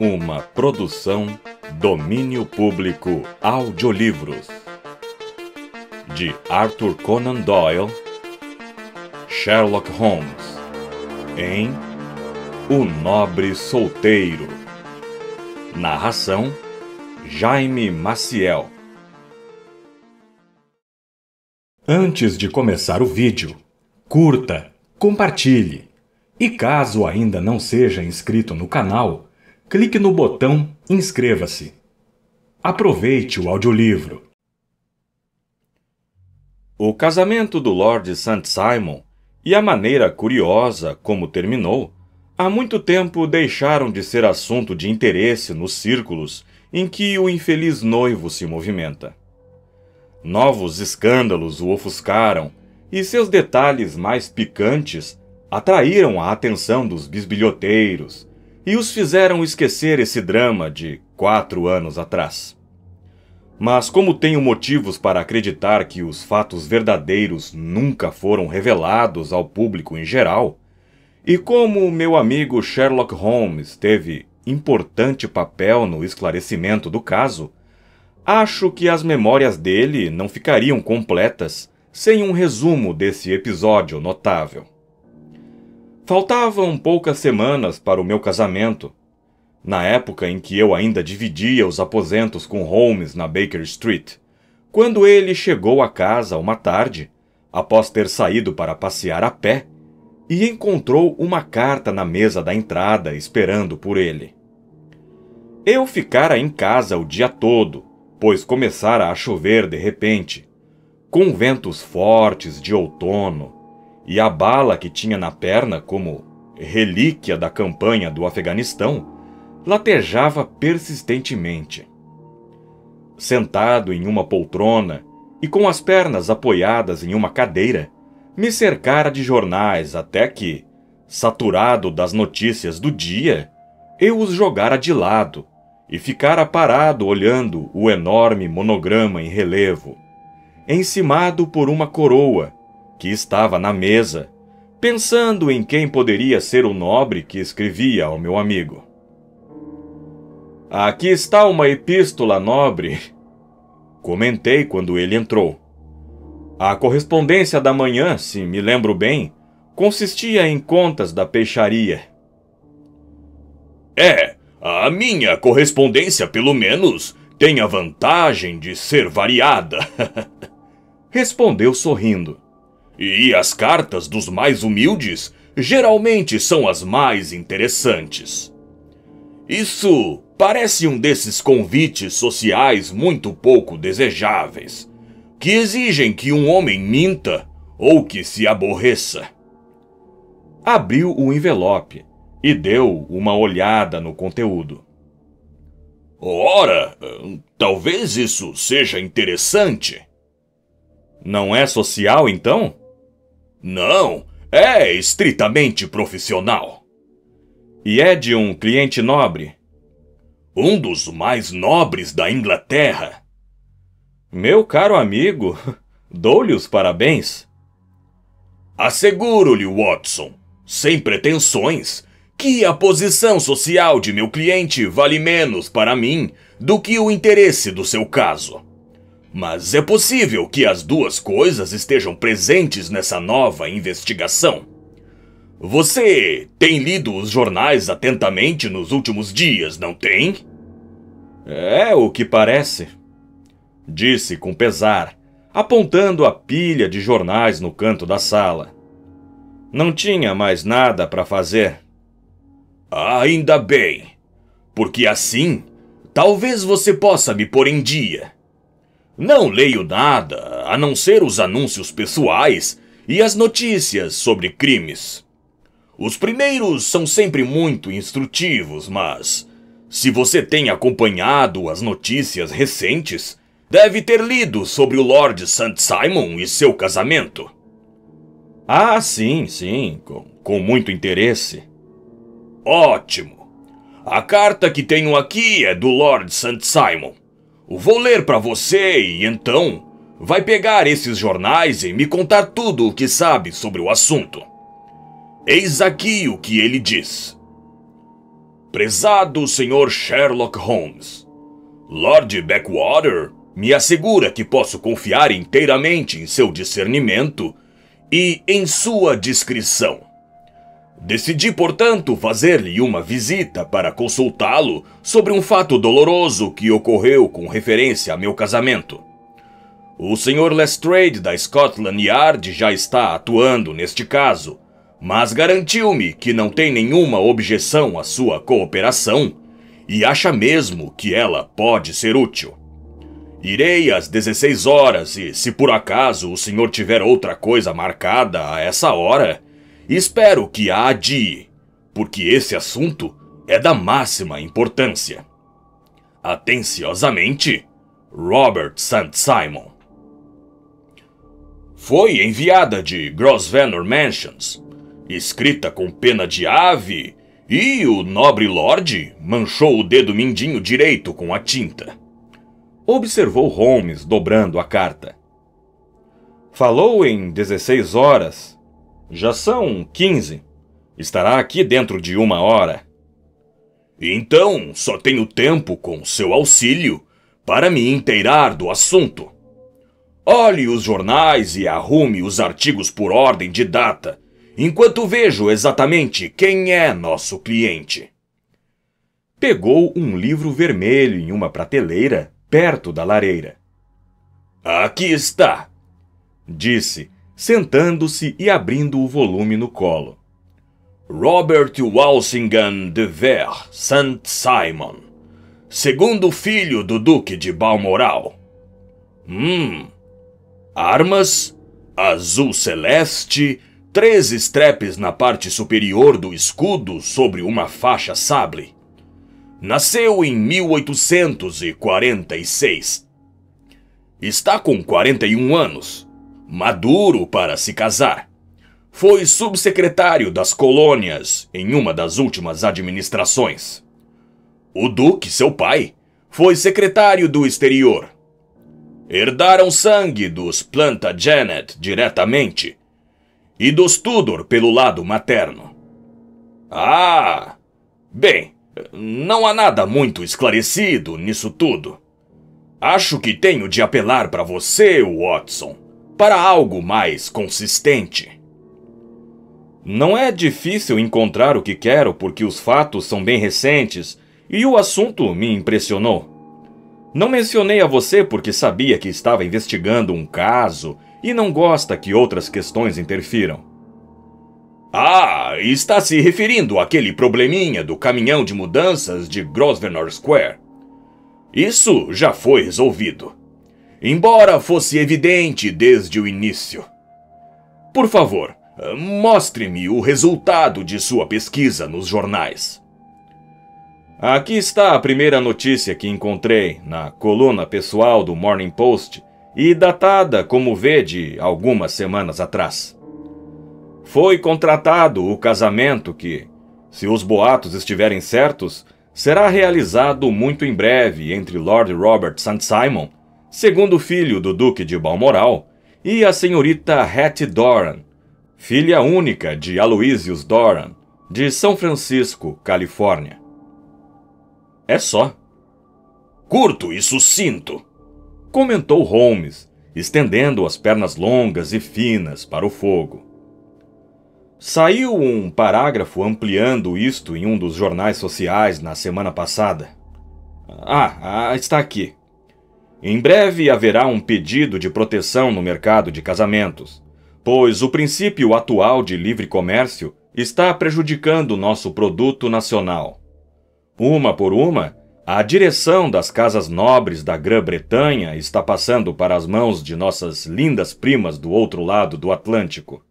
Uma produção Domínio Público Audiolivros de Arthur Conan Doyle, Sherlock Holmes, em O Nobre Solteiro. Narração Jaime Maciel. Antes de começar o vídeo, curta, compartilhe e caso ainda não seja inscrito no canal, clique no botão Inscreva-se. Aproveite o audiolivro. O casamento do Lord St. Simon e a maneira curiosa como terminou, há muito tempo deixaram de ser assunto de interesse nos círculos em que o infeliz noivo se movimenta. Novos escândalos o ofuscaram e seus detalhes mais picantes atraíram a atenção dos bisbilhoteiros e os fizeram esquecer esse drama de 4 anos atrás. Mas como tenho motivos para acreditar que os fatos verdadeiros nunca foram revelados ao público em geral, e como meu amigo Sherlock Holmes teve importante papel no esclarecimento do caso, acho que as memórias dele não ficariam completas sem um resumo desse episódio notável. Faltavam poucas semanas para o meu casamento, na época em que eu ainda dividia os aposentos com Holmes na Baker Street, quando ele chegou a casa uma tarde, após ter saído para passear a pé, e encontrou uma carta na mesa da entrada esperando por ele. Eu ficara em casa o dia todo, pois começara a chover de repente, com ventos fortes de outono, e a bala que tinha na perna como relíquia da campanha do Afeganistão latejava persistentemente. Sentado em uma poltrona e com as pernas apoiadas em uma cadeira, me cercara de jornais até que, saturado das notícias do dia, eu os jogara de lado e ficara parado olhando o enorme monograma em relevo, encimado por uma coroa, que estava na mesa, pensando em quem poderia ser o nobre que escrevia ao meu amigo. "Aqui está uma epístola, nobre", comentei quando ele entrou. A correspondência da manhã, se me lembro bem, consistia em contas da peixaria. A minha correspondência, pelo menos, tem a vantagem de ser variada", respondeu sorrindo. "E as cartas dos mais humildes geralmente são as mais interessantes. Isso parece um desses convites sociais muito pouco desejáveis, que exigem que um homem minta ou que se aborreça." Abriu o envelope e deu uma olhada no conteúdo. "Ora, talvez isso seja interessante." "Não é social, então?" "Não, é estritamente profissional." "E é de um cliente nobre?" "Um dos mais nobres da Inglaterra." "Meu caro amigo, dou-lhe os parabéns." "Asseguro-lhe, Watson, sem pretensões, que a posição social de meu cliente vale menos para mim do que o interesse do seu caso. Mas é possível que as duas coisas estejam presentes nessa nova investigação. Você tem lido os jornais atentamente nos últimos dias, não tem?" "É o que parece", disse com pesar, apontando a pilha de jornais no canto da sala. Não tinha mais nada para fazer. "Ainda bem, porque assim, talvez você possa me pôr em dia. Não leio nada a não ser os anúncios pessoais e as notícias sobre crimes. Os primeiros são sempre muito instrutivos, mas se você tem acompanhado as notícias recentes, deve ter lido sobre o Lord St. Simon e seu casamento." "Ah, sim, com muito interesse." "Ótimo. A carta que tenho aqui é do Lord St. Simon. Vou ler para você e, então, vai pegar esses jornais e me contar tudo o que sabe sobre o assunto. Eis aqui o que ele diz. Prezado Sr. Sherlock Holmes, Lord Backwater me assegura que posso confiar inteiramente em seu discernimento e em sua discrição. Decidi, portanto, fazer-lhe uma visita para consultá-lo sobre um fato doloroso que ocorreu com referência a meu casamento. O Sr. Lestrade da Scotland Yard já está atuando neste caso, mas garantiu-me que não tem nenhuma objeção à sua cooperação e acha mesmo que ela pode ser útil. Irei às 16 horas e, se por acaso o senhor tiver outra coisa marcada a essa hora, espero que a adie, porque esse assunto é da máxima importância. Atenciosamente, Robert St. Simon. Foi enviada de Grosvenor Mansions, escrita com pena de ave, e o nobre lord manchou o dedo mindinho direito com a tinta. Observou Holmes, dobrando a carta. Falou em 16 horas. Já são 15. Estará aqui dentro de 1 hora. Então, só tenho tempo, com seu auxílio, para me inteirar do assunto. Olhe os jornais e arrume os artigos por ordem de data, enquanto vejo exatamente quem é nosso cliente. Pegou um livro vermelho em uma prateleira, perto da lareira. Aqui está, disse, sentando-se e abrindo o volume no colo. Robert Walsingham de Vere St. Simon, segundo filho do Duque de Balmoral. Armas, azul celeste, 3 estrepes na parte superior do escudo sobre uma faixa sable. Nasceu em 1846. Está com 41 anos, maduro para se casar. Foi subsecretário das colônias em uma das últimas administrações. O Duque, seu pai, foi secretário do exterior. Herdaram sangue dos Plantagenet diretamente e dos Tudor pelo lado materno. Bem, não há nada muito esclarecido nisso tudo. Acho que tenho de apelar para você, Watson, para algo mais consistente. Não é difícil encontrar o que quero porque os fatos são bem recentes e o assunto me impressionou. Não mencionei a você porque sabia que estava investigando um caso e não gosta que outras questões interfiram. Está se referindo àquele probleminha do caminhão de mudanças de Grosvenor Square. Isso já foi resolvido, embora fosse evidente desde o início. Por favor, mostre-me o resultado de sua pesquisa nos jornais. Aqui está a primeira notícia que encontrei na coluna pessoal do Morning Post e datada, como vê, de algumas semanas atrás. Foi contratado o casamento que, se os boatos estiverem certos, será realizado muito em breve entre Lord Robert St. Simon, segundo filho do Duque de Balmoral, e a senhorita Hattie Doran, filha única de Aloysius Doran, de São Francisco, Califórnia. É só. Curto e sucinto, comentou Holmes, estendendo as pernas longas e finas para o fogo. Saiu um parágrafo ampliando isto em um dos jornais sociais na semana passada. Está aqui. Em breve haverá um pedido de proteção no mercado de casamentos, pois o princípio atual de livre comércio está prejudicando nosso produto nacional. Uma por uma, a direção das casas nobres da Grã-Bretanha está passando para as mãos de nossas lindas primas do outro lado do Atlântico.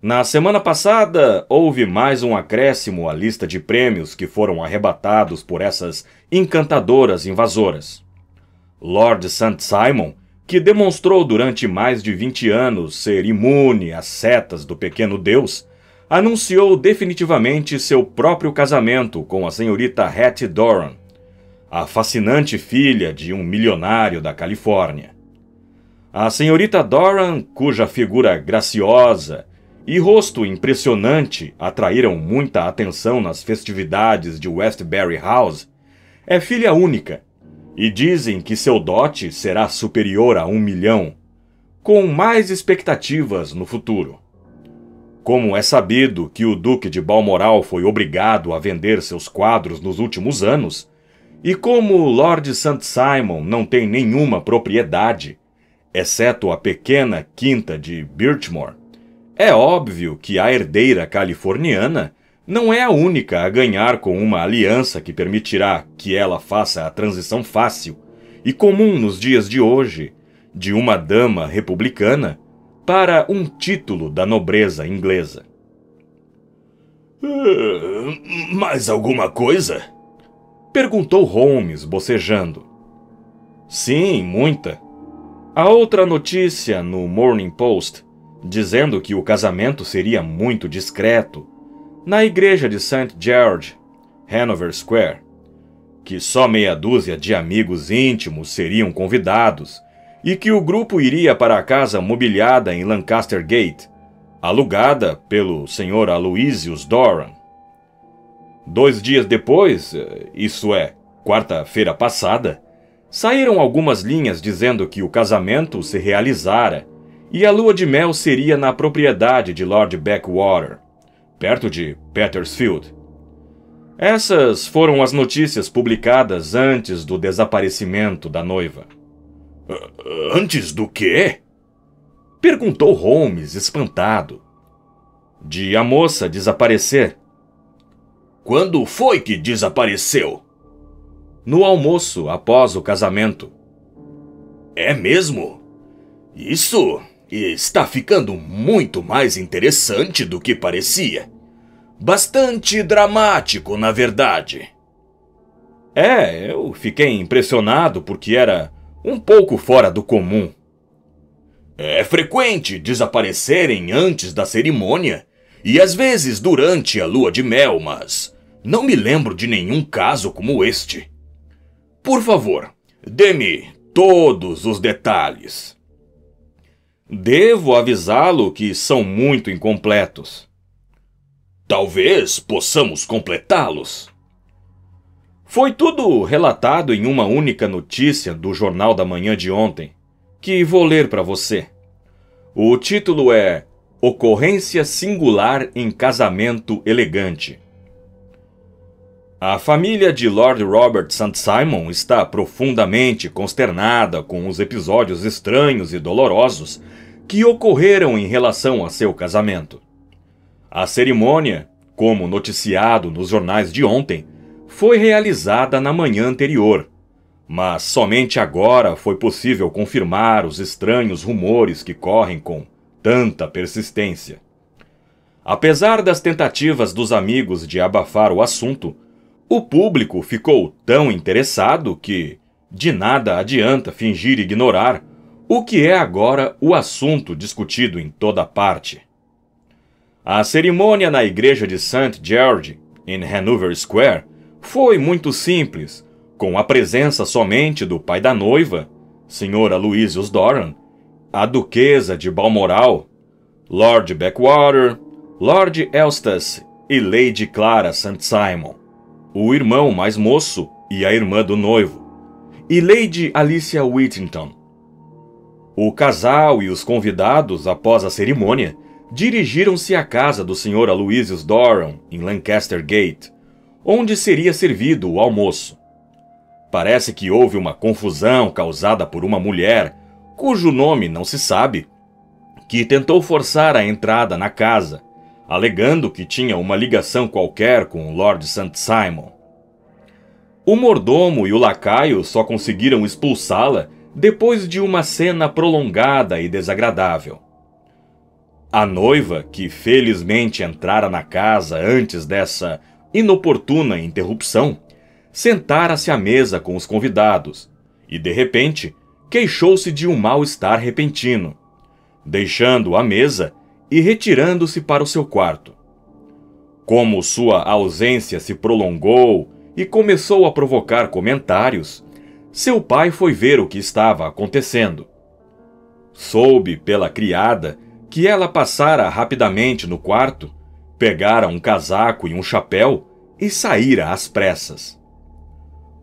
Na semana passada, houve mais um acréscimo à lista de prêmios que foram arrebatados por essas encantadoras invasoras. Lord St. Simon, que demonstrou durante mais de 20 anos ser imune às setas do pequeno Deus, anunciou definitivamente seu próprio casamento com a senhorita Hattie Doran, a fascinante filha de um milionário da Califórnia. A senhorita Doran, cuja figura graciosa e rosto impressionante atraíram muita atenção nas festividades de Westbury House, é filha única, e dizem que seu dote será superior a 1 milhão, com mais expectativas no futuro. Como é sabido que o Duque de Balmoral foi obrigado a vender seus quadros nos últimos anos, e como Lord St. Simon não tem nenhuma propriedade, exceto a pequena quinta de Birchmoor, é óbvio que a herdeira californiana não é a única a ganhar com uma aliança que permitirá que ela faça a transição fácil e comum nos dias de hoje de uma dama republicana para um título da nobreza inglesa. Mais alguma coisa? Perguntou Holmes, bocejando. Sim, muita. Há outra notícia no Morning Post, dizendo que o casamento seria muito discreto, na igreja de St. George, Hanover Square, que só meia dúzia de amigos íntimos seriam convidados, e que o grupo iria para a casa mobiliada em Lancaster Gate, alugada pelo Sr. Aloysius Doran. 2 dias depois, isso é, quarta-feira passada, saíram algumas linhas dizendo que o casamento se realizara e a lua de mel seria na propriedade de Lord Backwater, perto de Petersfield. Essas foram as notícias publicadas antes do desaparecimento da noiva. Antes do quê? Perguntou Holmes, espantado. De a moça desaparecer. Quando foi que desapareceu? No almoço, após o casamento. É mesmo? Isso está ficando muito mais interessante do que parecia. Bastante dramático, na verdade. Eu fiquei impressionado porque era um pouco fora do comum. É frequente desaparecerem antes da cerimônia e às vezes durante a lua de mel, mas não me lembro de nenhum caso como este. Por favor, dê-me todos os detalhes. Devo avisá-lo que são muito incompletos. Talvez possamos completá-los. Foi tudo relatado em uma única notícia do Jornal da Manhã de ontem, que vou ler para você. O título é Ocorrência Singular em Casamento Elegante. A família de Lord Robert St. Simon está profundamente consternada com os episódios estranhos e dolorosos que ocorreram em relação a seu casamento. A cerimônia, como noticiado nos jornais de ontem, foi realizada na manhã anterior, mas somente agora foi possível confirmar os estranhos rumores que correm com tanta persistência. Apesar das tentativas dos amigos de abafar o assunto, o público ficou tão interessado que de nada adianta fingir ignorar o que é agora o assunto discutido em toda parte. A cerimônia na igreja de St. George, em Hanover Square, foi muito simples, com a presença somente do pai da noiva, Sr. Aloysius Doran, a duquesa de Balmoral, Lord Backwater, Lord Eustace e Lady Clara St. Simon, o irmão mais moço e a irmã do noivo, e Lady Alicia Whittington. O casal e os convidados, após a cerimônia, dirigiram-se à casa do Sr. Aloysius Doran, em Lancaster Gate, onde seria servido o almoço. Parece que houve uma confusão causada por uma mulher, cujo nome não se sabe, que tentou forçar a entrada na casa, alegando que tinha uma ligação qualquer com o Lord St. Simon. O mordomo e o lacaio só conseguiram expulsá-la depois de uma cena prolongada e desagradável. A noiva, que felizmente entrara na casa antes dessa inoportuna interrupção, sentara-se à mesa com os convidados e, de repente, queixou-se de um mal-estar repentino, deixando a mesa e retirando-se para o seu quarto. Como sua ausência se prolongou e começou a provocar comentários, seu pai foi ver o que estava acontecendo. Soube pela criada que ela passara rapidamente no quarto, pegara um casaco e um chapéu e saíra às pressas.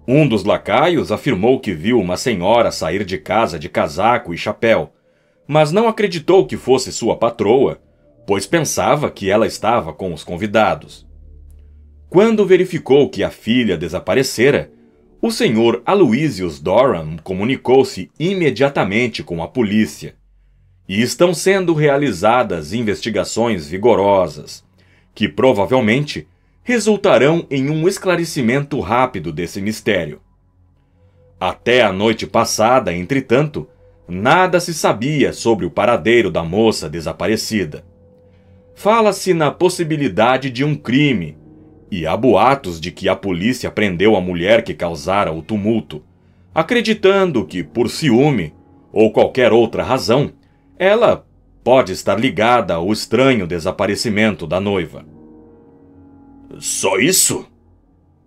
Um dos lacaios afirmou que viu uma senhora sair de casa de casaco e chapéu, mas não acreditou que fosse sua patroa, pois pensava que ela estava com os convidados. Quando verificou que a filha desaparecera, o Sr. Aloysius Doran comunicou-se imediatamente com a polícia, e estão sendo realizadas investigações vigorosas, que provavelmente resultarão em um esclarecimento rápido desse mistério. Até a noite passada, entretanto, nada se sabia sobre o paradeiro da moça desaparecida. Fala-se na possibilidade de um crime, e há boatos de que a polícia prendeu a mulher que causara o tumulto, acreditando que, por ciúme ou qualquer outra razão, ela pode estar ligada ao estranho desaparecimento da noiva. Só isso?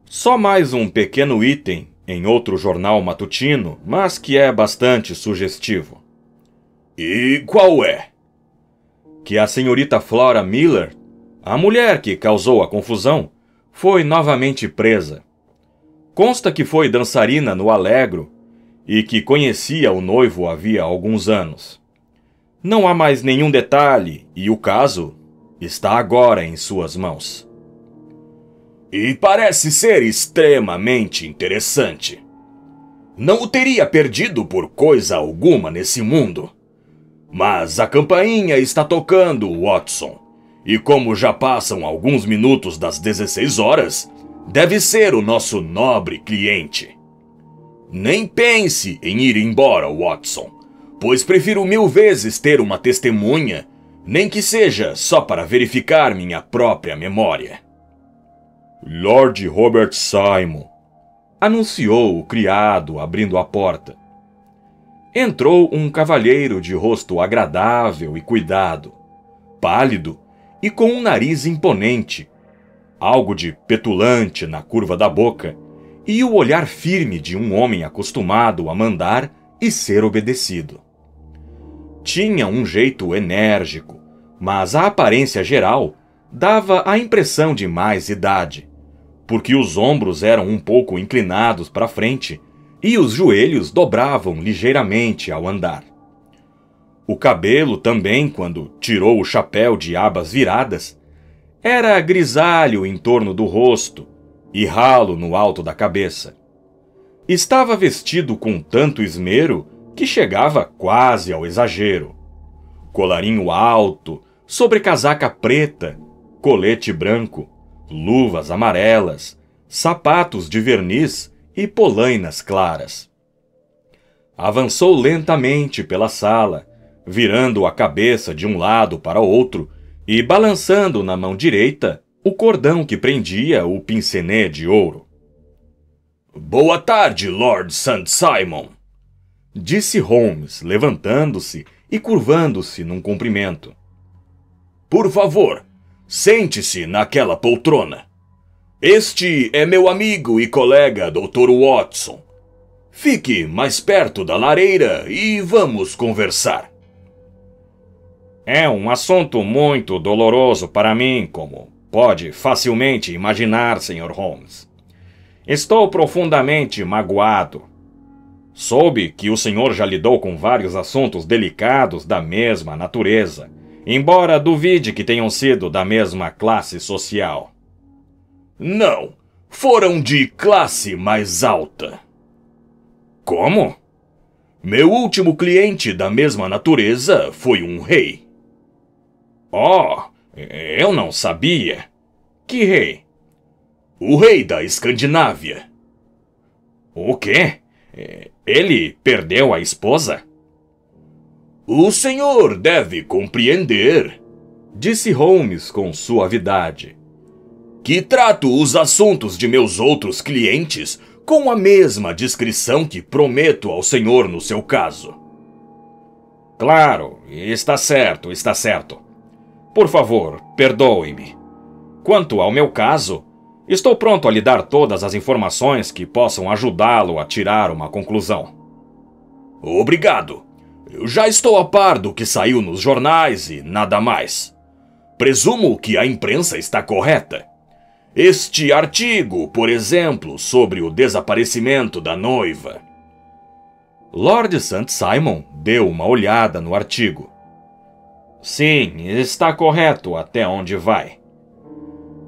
Só mais um pequeno item em outro jornal matutino, mas que é bastante sugestivo. E qual é? Que a senhorita Flora Miller, a mulher que causou a confusão, foi novamente presa. Consta que foi dançarina no Alegro e que conhecia o noivo havia alguns anos. Não há mais nenhum detalhe e o caso está agora em suas mãos. E parece ser extremamente interessante. Não o teria perdido por coisa alguma nesse mundo. Mas a campainha está tocando, Watson. E como já passam alguns minutos das 16 horas, deve ser o nosso nobre cliente. Nem pense em ir embora, Watson, pois prefiro 1000 vezes ter uma testemunha, nem que seja só para verificar minha própria memória. Lord Robert Simon, anunciou o criado, abrindo a porta. Entrou um cavalheiro de rosto agradável e cuidado, pálido e com um nariz imponente, algo de petulante na curva da boca e o olhar firme de um homem acostumado a mandar e ser obedecido. Tinha um jeito enérgico, mas a aparência geral dava a impressão de mais idade, porque os ombros eram um pouco inclinados para frente e os joelhos dobravam ligeiramente ao andar. O cabelo também, quando tirou o chapéu de abas viradas, era grisalho em torno do rosto e ralo no alto da cabeça. Estava vestido com tanto esmero que chegava quase ao exagero. Colarinho alto, sobrecasaca preta, colete branco, luvas amarelas, sapatos de verniz e polainas claras. Avançou lentamente pela sala, virando a cabeça de um lado para o outro e balançando na mão direita o cordão que prendia o pincenê de ouro. Boa tarde, Lord St. Simon, disse Holmes, levantando-se e curvando-se num cumprimento. Por favor, sente-se naquela poltrona. Este é meu amigo e colega Dr. Watson. Fique mais perto da lareira e vamos conversar. É um assunto muito doloroso para mim, como pode facilmente imaginar, Sr. Holmes. Estou profundamente magoado. Soube que o senhor já lidou com vários assuntos delicados da mesma natureza, embora duvide que tenham sido da mesma classe social. Não, foram de classe mais alta. Como? Meu último cliente da mesma natureza foi um rei. Oh, eu não sabia. Que rei? O rei da Escandinávia. O quê? Ele perdeu a esposa? O senhor deve compreender, disse Holmes com suavidade, que trato os assuntos de meus outros clientes com a mesma discrição que prometo ao senhor no seu caso. Claro, está certo, está certo. Por favor, perdoe-me. Quanto ao meu caso, estou pronto a lhe dar todas as informações que possam ajudá-lo a tirar uma conclusão. Obrigado. Eu já estou a par do que saiu nos jornais e nada mais. Presumo que a imprensa está correta. Este artigo, por exemplo, sobre o desaparecimento da noiva. Lord St. Simon deu uma olhada no artigo. Sim, está correto até onde vai.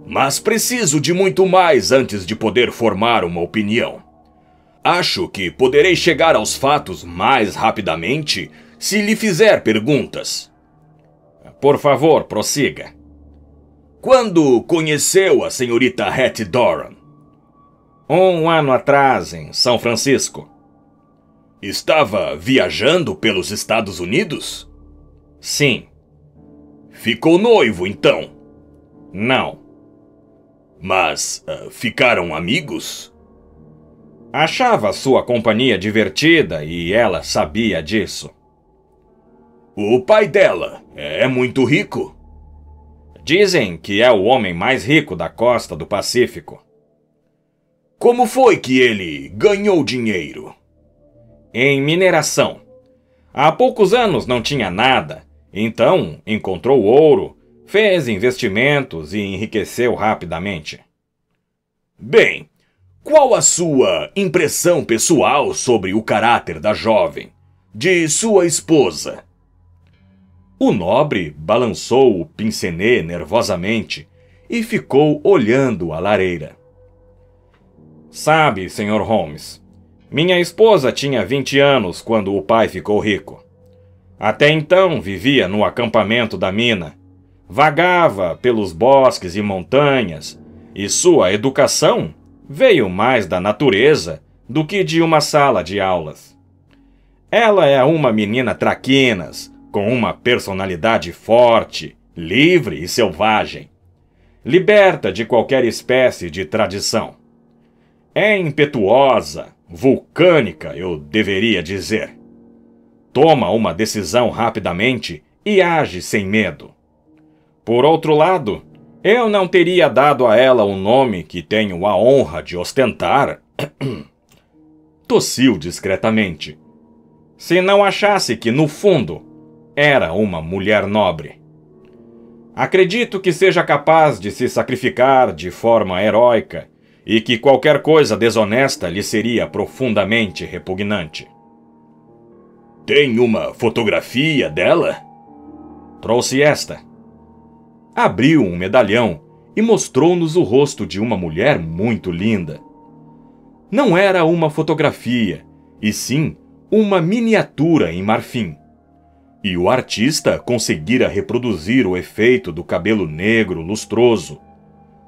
Mas preciso de muito mais antes de poder formar uma opinião. Acho que poderei chegar aos fatos mais rapidamente se lhe fizer perguntas. Por favor, prossiga. Quando conheceu a senhorita Hattie Doran? 1 ano atrás, em São Francisco. Estava viajando pelos Estados Unidos? Sim. Ficou noivo, então? Não. Mas ficaram amigos? Achava sua companhia divertida e ela sabia disso. O pai dela é muito rico? Dizem que é o homem mais rico da costa do Pacífico. Como foi que ele ganhou dinheiro? Em mineração. Há poucos anos não tinha nada, então encontrou ouro, fez investimentos e enriqueceu rapidamente. Bem, qual a sua impressão pessoal sobre o caráter da jovem, de sua esposa? O nobre balançou o pince-nez nervosamente e ficou olhando a lareira. Sabe, Sr. Holmes, minha esposa tinha 20 anos quando o pai ficou rico. Até então vivia no acampamento da mina, vagava pelos bosques e montanhas, e sua educação veio mais da natureza do que de uma sala de aulas. Ela é uma menina traquinas, com uma personalidade forte, livre e selvagem, liberta de qualquer espécie de tradição. É impetuosa, vulcânica, eu deveria dizer. Toma uma decisão rapidamente e age sem medo. Por outro lado, eu não teria dado a ela o nome que tenho a honra de ostentar. Tossiu discretamente. Se não achasse que, no fundo, era uma mulher nobre. Acredito que seja capaz de se sacrificar de forma heróica e que qualquer coisa desonesta lhe seria profundamente repugnante. Tem uma fotografia dela? Trouxe esta. Abriu um medalhão e mostrou-nos o rosto de uma mulher muito linda. Não era uma fotografia, e sim uma miniatura em marfim. E o artista conseguira reproduzir o efeito do cabelo negro lustroso,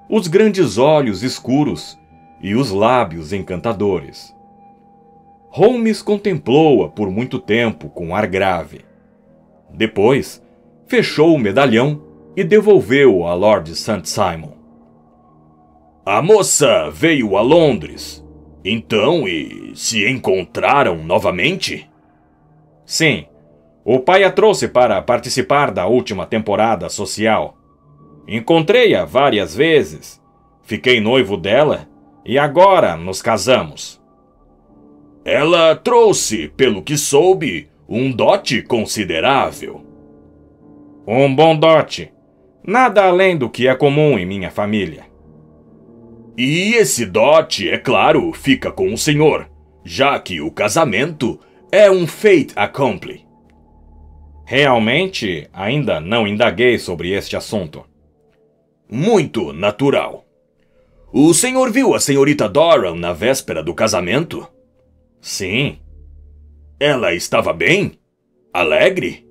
os grandes olhos escuros e os lábios encantadores. Holmes contemplou-a por muito tempo com ar grave. Depois, fechou o medalhão e devolveu-o a Lord St. Simon. A moça veio a Londres, então, e se encontraram novamente? Sim. O pai a trouxe para participar da última temporada social. Encontrei-a várias vezes. Fiquei noivo dela e agora nos casamos. Ela trouxe, pelo que soube, um dote considerável. Um bom dote. Nada além do que é comum em minha família. E esse dote, é claro, fica com o senhor, já que o casamento é um fait accompli. Realmente, ainda não indaguei sobre este assunto. Muito natural. O senhor viu a senhorita Doran na véspera do casamento? Sim. Ela estava bem? Alegre?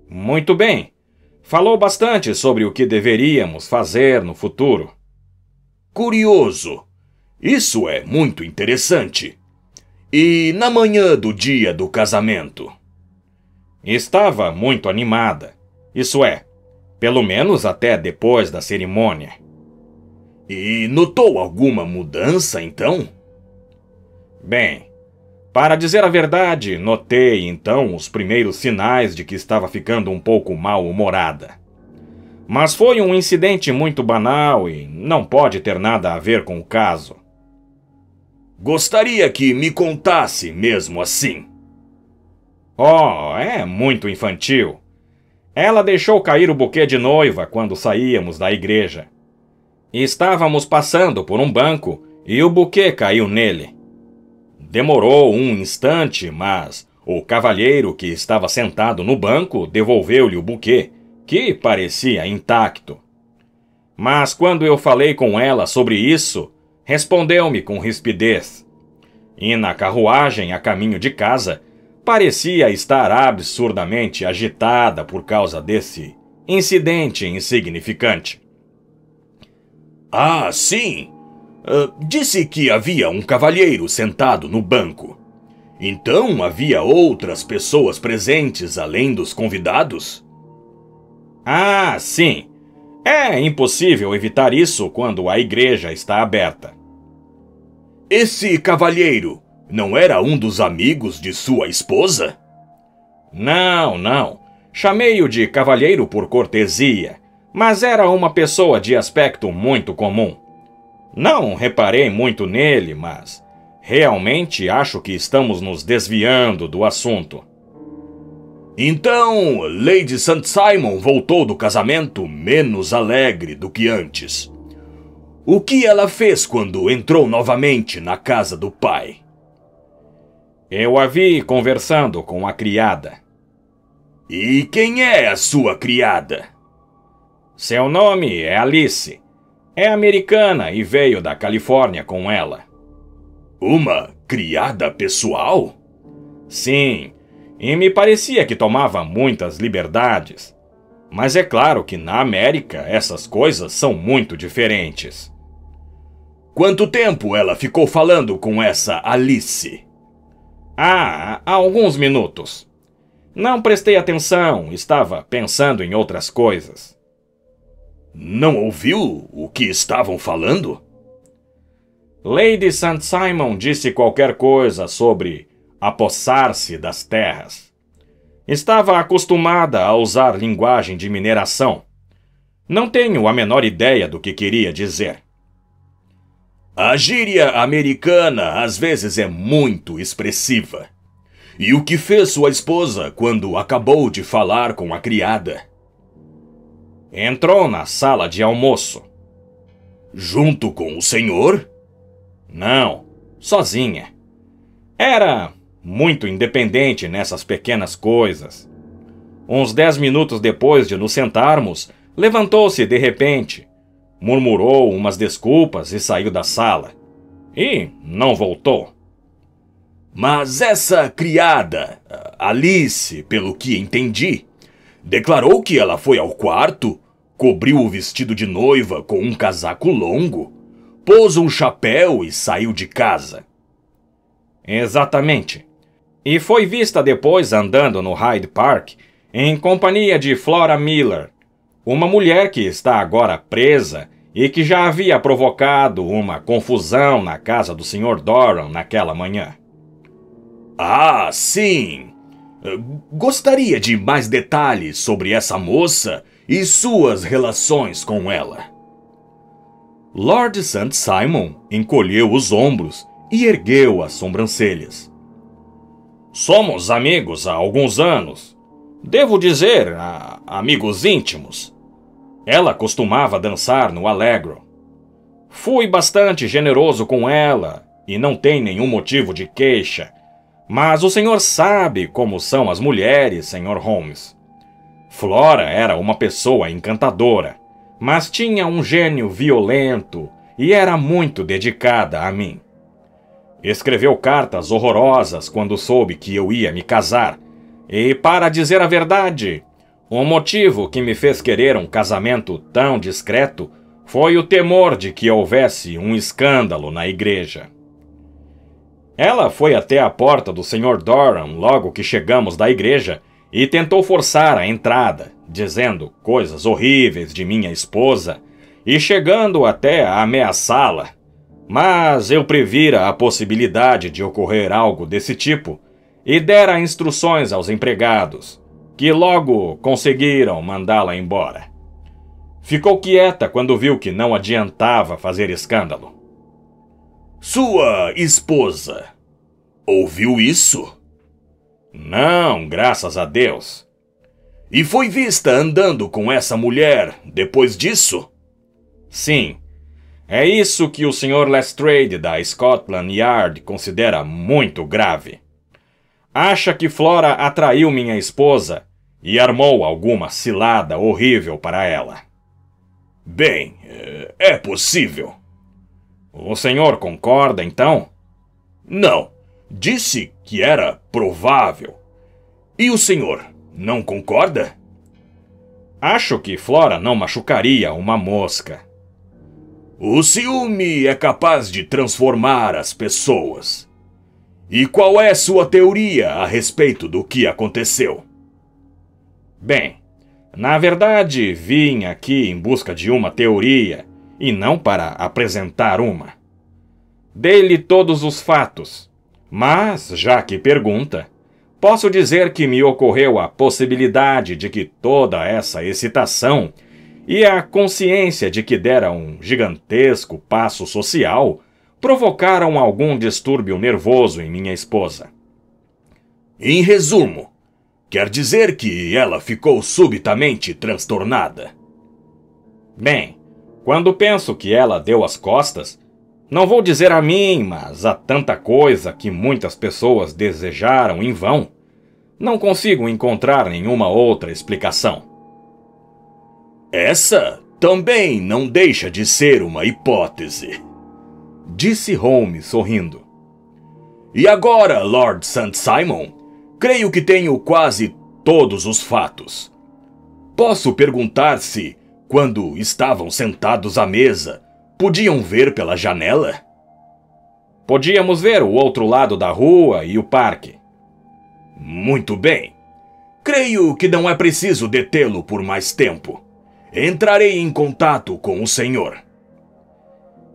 Muito bem. Falou bastante sobre o que deveríamos fazer no futuro. Curioso. Isso é muito interessante. E na manhã do dia do casamento? Estava muito animada. Isso é, pelo menos até depois da cerimônia. E notou alguma mudança, então? Bem, para dizer a verdade, notei então os primeiros sinais de que estava ficando um pouco mal-humorada. Mas foi um incidente muito banal e não pode ter nada a ver com o caso. Gostaria que me contasse mesmo assim. Oh, é muito infantil. Ela deixou cair o buquê de noiva quando saíamos da igreja. Estávamos passando por um banco e o buquê caiu nele. Demorou um instante, mas o cavalheiro que estava sentado no banco devolveu-lhe o buquê, que parecia intacto. Mas quando eu falei com ela sobre isso, respondeu-me com rispidez. E na carruagem a caminho de casa, parecia estar absurdamente agitada por causa desse incidente insignificante. Ah, sim. Disse que havia um cavalheiro sentado no banco. Então havia outras pessoas presentes além dos convidados? Ah, sim. É impossível evitar isso quando a igreja está aberta. Esse cavalheiro não era um dos amigos de sua esposa? Não, não. Chamei-o de cavalheiro por cortesia, mas era uma pessoa de aspecto muito comum. Não reparei muito nele, mas realmente acho que estamos nos desviando do assunto. Então, Lady St. Simon voltou do casamento menos alegre do que antes. O que ela fez quando entrou novamente na casa do pai? Eu a vi conversando com a criada. E quem é a sua criada? Seu nome é Alice. É americana e veio da Califórnia com ela. Uma criada pessoal? Sim, e me parecia que tomava muitas liberdades. Mas é claro que na América essas coisas são muito diferentes. Quanto tempo ela ficou falando com essa Alice? Ah, há alguns minutos. Não prestei atenção, estava pensando em outras coisas. Não ouviu o que estavam falando? Lady St. Simon disse qualquer coisa sobre apossar-se das terras. Estava acostumada a usar linguagem de mineração. Não tenho a menor ideia do que queria dizer. A gíria americana às vezes é muito expressiva. E o que fez sua esposa quando acabou de falar com a criada? Entrou na sala de almoço. Junto com o senhor? Não, sozinha. Era muito independente nessas pequenas coisas. Uns 10 minutos depois de nos sentarmos, levantou-se de repente, murmurou umas desculpas e saiu da sala. E não voltou. Mas essa criada, Alice, pelo que entendi, declarou que ela foi ao quarto, cobriu o vestido de noiva com um casaco longo, pôs um chapéu e saiu de casa. Exatamente. E foi vista depois andando no Hyde Park em companhia de Flora Miller, uma mulher que está agora presa e que já havia provocado uma confusão na casa do Sr. Doran naquela manhã. Ah, sim! Gostaria de mais detalhes sobre essa moça e suas relações com ela. Lord St. Simon encolheu os ombros e ergueu as sobrancelhas. Somos amigos há alguns anos. Devo dizer, amigos íntimos. Ela costumava dançar no Allegro. Fui bastante generoso com ela e não tem nenhum motivo de queixa. Mas o senhor sabe como são as mulheres, Sr. Holmes. Flora era uma pessoa encantadora, mas tinha um gênio violento e era muito dedicada a mim. Escreveu cartas horrorosas quando soube que eu ia me casar, e, para dizer a verdade, o motivo que me fez querer um casamento tão discreto foi o temor de que houvesse um escândalo na igreja. Ela foi até a porta do Sr. Doran logo que chegamos da igreja e tentou forçar a entrada, dizendo coisas horríveis de minha esposa e chegando até a ameaçá-la. Mas eu previra a possibilidade de ocorrer algo desse tipo e dera instruções aos empregados, que logo conseguiram mandá-la embora. Ficou quieta quando viu que não adiantava fazer escândalo. Sua esposa ouviu isso? Não, graças a Deus. E foi vista andando com essa mulher depois disso? Sim. É isso que o Sr. Lestrade da Scotland Yard considera muito grave. Acha que Flora atraiu minha esposa e armou alguma cilada horrível para ela. Bem, é possível. O senhor concorda, então? Não, disse que era provável. E o senhor não concorda? Acho que Flora não machucaria uma mosca. O ciúme é capaz de transformar as pessoas. E qual é sua teoria a respeito do que aconteceu? Bem, na verdade, vim aqui em busca de uma teoria e não para apresentar uma. Dei-lhe todos os fatos, mas, já que pergunta, posso dizer que me ocorreu a possibilidade de que toda essa excitação e a consciência de que dera um gigantesco passo social provocaram algum distúrbio nervoso em minha esposa. Em resumo, quer dizer que ela ficou subitamente transtornada? Bem, quando penso que ela deu as costas, não vou dizer a mim, mas a tanta coisa que muitas pessoas desejaram em vão, não consigo encontrar nenhuma outra explicação. Essa também não deixa de ser uma hipótese, disse Holmes sorrindo. E agora, Lord St. Simon, creio que tenho quase todos os fatos. Posso perguntar se, quando estavam sentados à mesa, podiam ver pela janela? Podíamos ver o outro lado da rua e o parque. Muito bem. Creio que não é preciso detê-lo por mais tempo. Entrarei em contato com o senhor.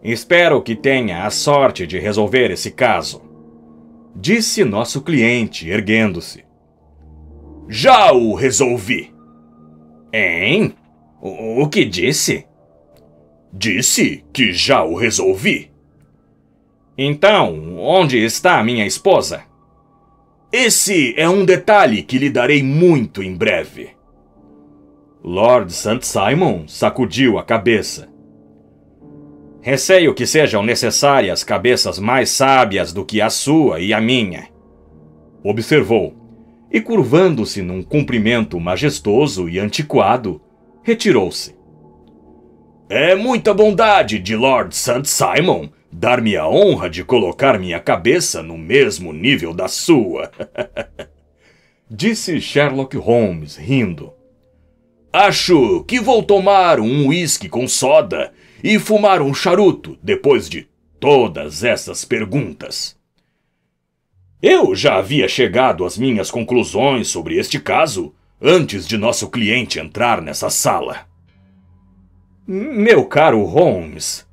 Espero que tenha a sorte de resolver esse caso, disse nosso cliente, erguendo-se. Já o resolvi. Hein? O que disse? Disse que já o resolvi. Então, onde está minha esposa? Esse é um detalhe que lhe darei muito em breve. Lord St. Simon sacudiu a cabeça. Receio que sejam necessárias cabeças mais sábias do que a sua e a minha, observou, e curvando-se num cumprimento majestoso e antiquado, retirou-se. É muita bondade de Lord St. Simon dar-me a honra de colocar minha cabeça no mesmo nível da sua, disse Sherlock Holmes, rindo. Acho que vou tomar um uísque com soda e fumar um charuto depois de todas essas perguntas. Eu já havia chegado às minhas conclusões sobre este caso antes de nosso cliente entrar nessa sala. Meu caro Holmes,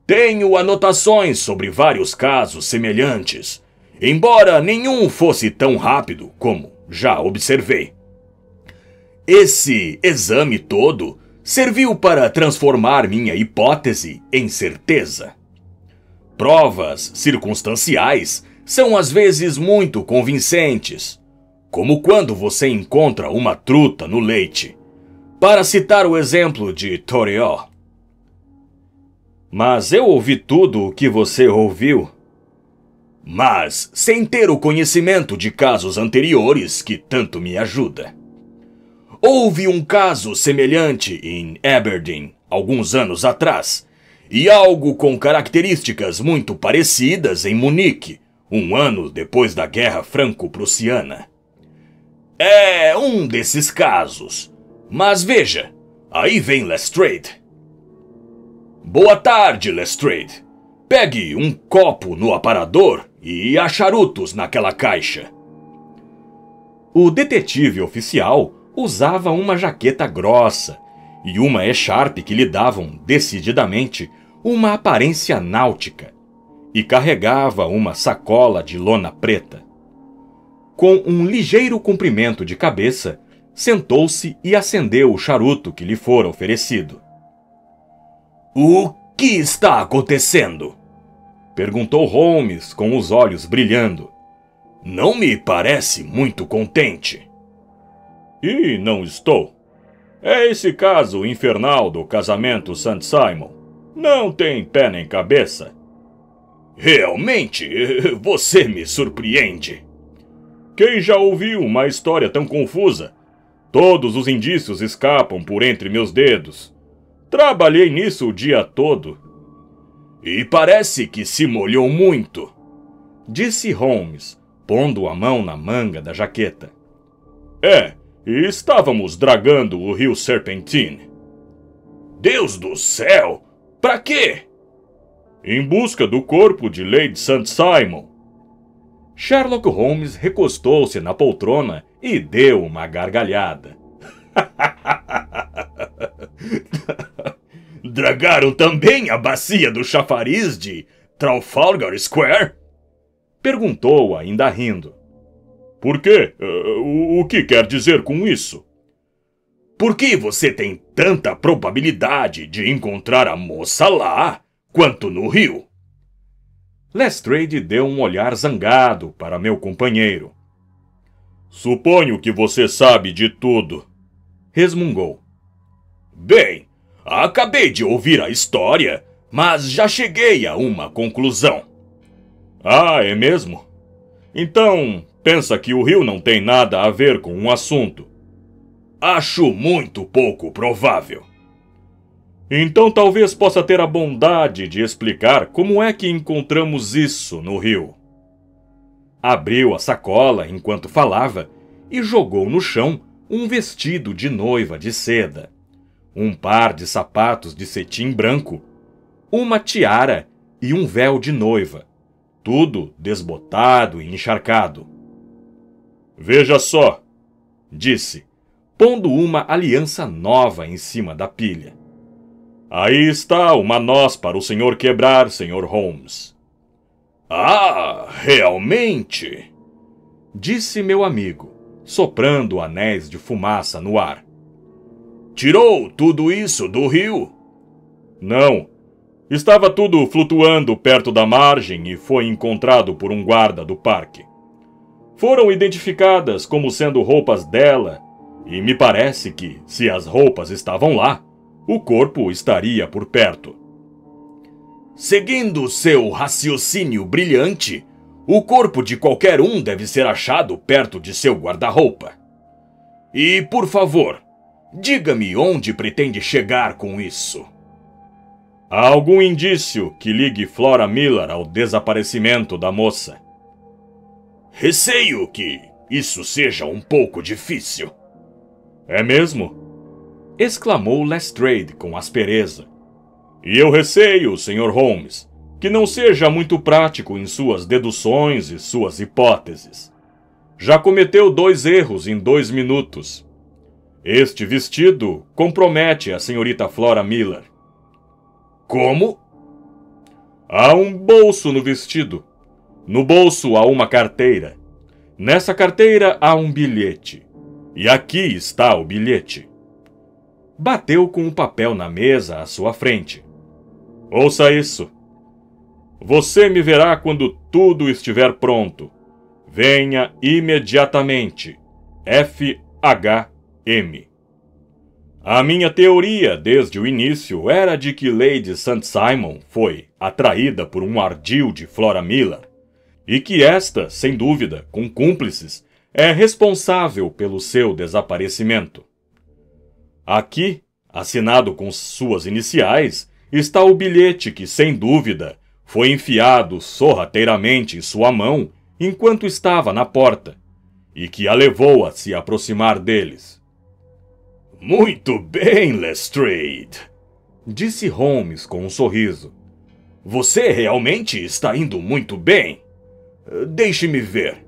tenho anotações sobre vários casos semelhantes, embora nenhum fosse tão rápido como já observei. Esse exame todo serviu para transformar minha hipótese em certeza. Provas circunstanciais são às vezes muito convincentes, como quando você encontra uma truta no leite, para citar o exemplo de Thoriot. Mas eu ouvi tudo o que você ouviu. Mas sem ter o conhecimento de casos anteriores que tanto me ajuda. Houve um caso semelhante em Aberdeen, alguns anos atrás, e algo com características muito parecidas em Munique, um ano depois da Guerra Franco-Prussiana. É um desses casos. Mas veja, aí vem Lestrade. Boa tarde, Lestrade. Pegue um copo no aparador e há charutos naquela caixa. O detetive oficial usava uma jaqueta grossa e uma echarpe que lhe davam, decididamente, uma aparência náutica, e carregava uma sacola de lona preta. Com um ligeiro comprimento de cabeça, sentou-se e acendeu o charuto que lhe fora oferecido. O que está acontecendo? Perguntou Holmes com os olhos brilhando. Não me parece muito contente. E não estou. É esse caso infernal do casamento St. Simon. Não tem pé nem cabeça. Realmente, você me surpreende. Quem já ouviu uma história tão confusa? Todos os indícios escapam por entre meus dedos. Trabalhei nisso o dia todo. E parece que se molhou muito, disse Holmes, pondo a mão na manga da jaqueta. E estávamos dragando o rio Serpentine. Deus do céu! Pra quê? Em busca do corpo de Lady St. Simon. Sherlock Holmes recostou-se na poltrona e deu uma gargalhada. Dragaram também a bacia do chafariz de Trafalgar Square? Perguntou, ainda rindo. Por quê? O que quer dizer com isso? Por que você tem tanta probabilidade de encontrar a moça lá quanto no rio? Lestrade deu um olhar zangado para meu companheiro. Suponho que você sabe de tudo, resmungou. Bem, acabei de ouvir a história, mas já cheguei a uma conclusão. Ah, é mesmo? Então, pensa que o rio não tem nada a ver com um assunto? Acho muito pouco provável. Então talvez possa ter a bondade de explicar como é que encontramos isso no rio. Abriu a sacola enquanto falava e jogou no chão um vestido de noiva de seda, um par de sapatos de cetim branco, uma tiara e um véu de noiva, tudo desbotado e encharcado. Veja só, disse, pondo uma aliança nova em cima da pilha. Aí está uma noz para o senhor quebrar, Sr. Holmes. Ah, realmente? Disse meu amigo, soprando anéis de fumaça no ar. Tirou tudo isso do rio? Não. Estava tudo flutuando perto da margem e foi encontrado por um guarda do parque. Foram identificadas como sendo roupas dela, e me parece que, se as roupas estavam lá, o corpo estaria por perto. Seguindo seu raciocínio brilhante, o corpo de qualquer um deve ser achado perto de seu guarda-roupa. E, por favor, diga-me onde pretende chegar com isso. Há algum indício que ligue Flora Miller ao desaparecimento da moça? Receio que isso seja um pouco difícil. É mesmo? Exclamou Lestrade com aspereza. E eu receio, Sr. Holmes, que não seja muito prático em suas deduções e suas hipóteses. Já cometeu 2 erros em 2 minutos. Este vestido compromete a senhorita Flora Miller. Como? Há um bolso no vestido. No bolso há uma carteira. Nessa carteira há um bilhete. E aqui está o bilhete. Bateu com o papel na mesa à sua frente. Ouça isso. Você me verá quando tudo estiver pronto. Venha imediatamente. F.H.M. A minha teoria desde o início era de que Lady St. Simon foi atraída por um ardil de Flora Miller e que esta, sem dúvida, com cúmplices, é responsável pelo seu desaparecimento. Aqui, assinado com suas iniciais, está o bilhete que, sem dúvida, foi enfiado sorrateiramente em sua mão enquanto estava na porta e que a levou a se aproximar deles. Muito bem, Lestrade, disse Holmes com um sorriso. Você realmente está indo muito bem. Deixe-me ver.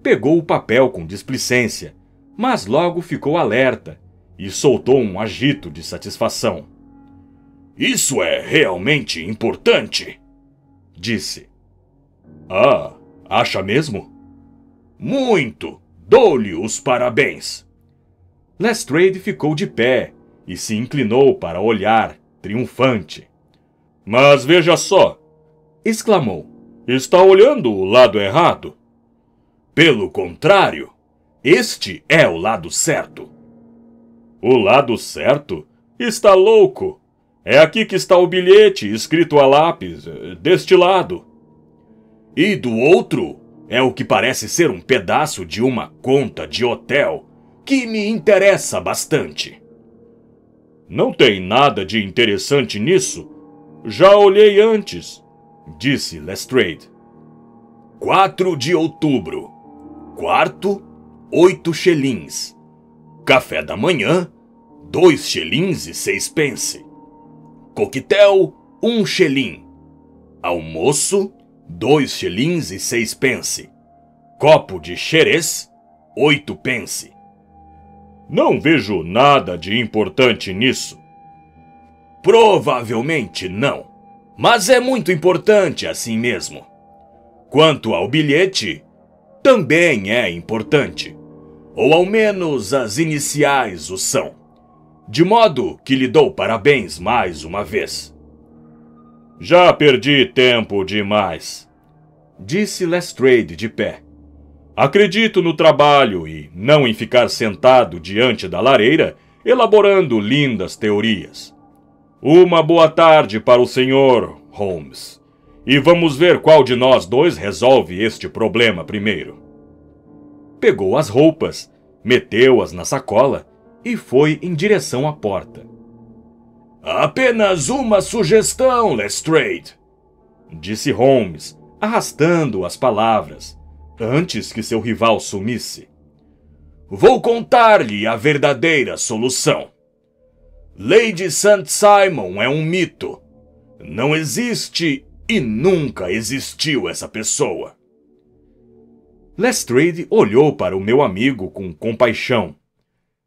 Pegou o papel com displicência, mas logo ficou alerta e soltou um agito de satisfação. Isso é realmente importante, disse. Ah, acha mesmo? Muito. Dou-lhe os parabéns. Lestrade ficou de pé e se inclinou para olhar, triunfante. Mas veja só, exclamou. Está olhando o lado errado. Pelo contrário, este é o lado certo. O lado certo? Está louco! É aqui que está o bilhete, escrito a lápis, deste lado. E do outro é o que parece ser um pedaço de uma conta de hotel, que me interessa bastante. Não tem nada de interessante nisso. Já olhei antes, disse Lestrade. 4 de outubro. Quarto, 8 shillings. Café da manhã, 2 shillings e 6 pence. Coquetel, 1 shilling. Almoço, 2 shillings e 6 pence. Copo de xerez, 8 pence. Não vejo nada de importante nisso. Provavelmente não, mas é muito importante assim mesmo. Quanto ao bilhete, também é importante, ou ao menos as iniciais o são, de modo que lhe dou parabéns mais uma vez. Já perdi tempo demais, disse Lestrade de pé. Acredito no trabalho e não em ficar sentado diante da lareira elaborando lindas teorias. Uma boa tarde para o senhor, Holmes. E vamos ver qual de nós dois resolve este problema primeiro. Pegou as roupas, meteu-as na sacola e foi em direção à porta. Apenas uma sugestão, Lestrade, disse Holmes, arrastando as palavras, antes que seu rival sumisse. Vou contar-lhe a verdadeira solução. Lady St. Simon é um mito. Não existe e nunca existiu essa pessoa. Lestrade olhou para o meu amigo com compaixão.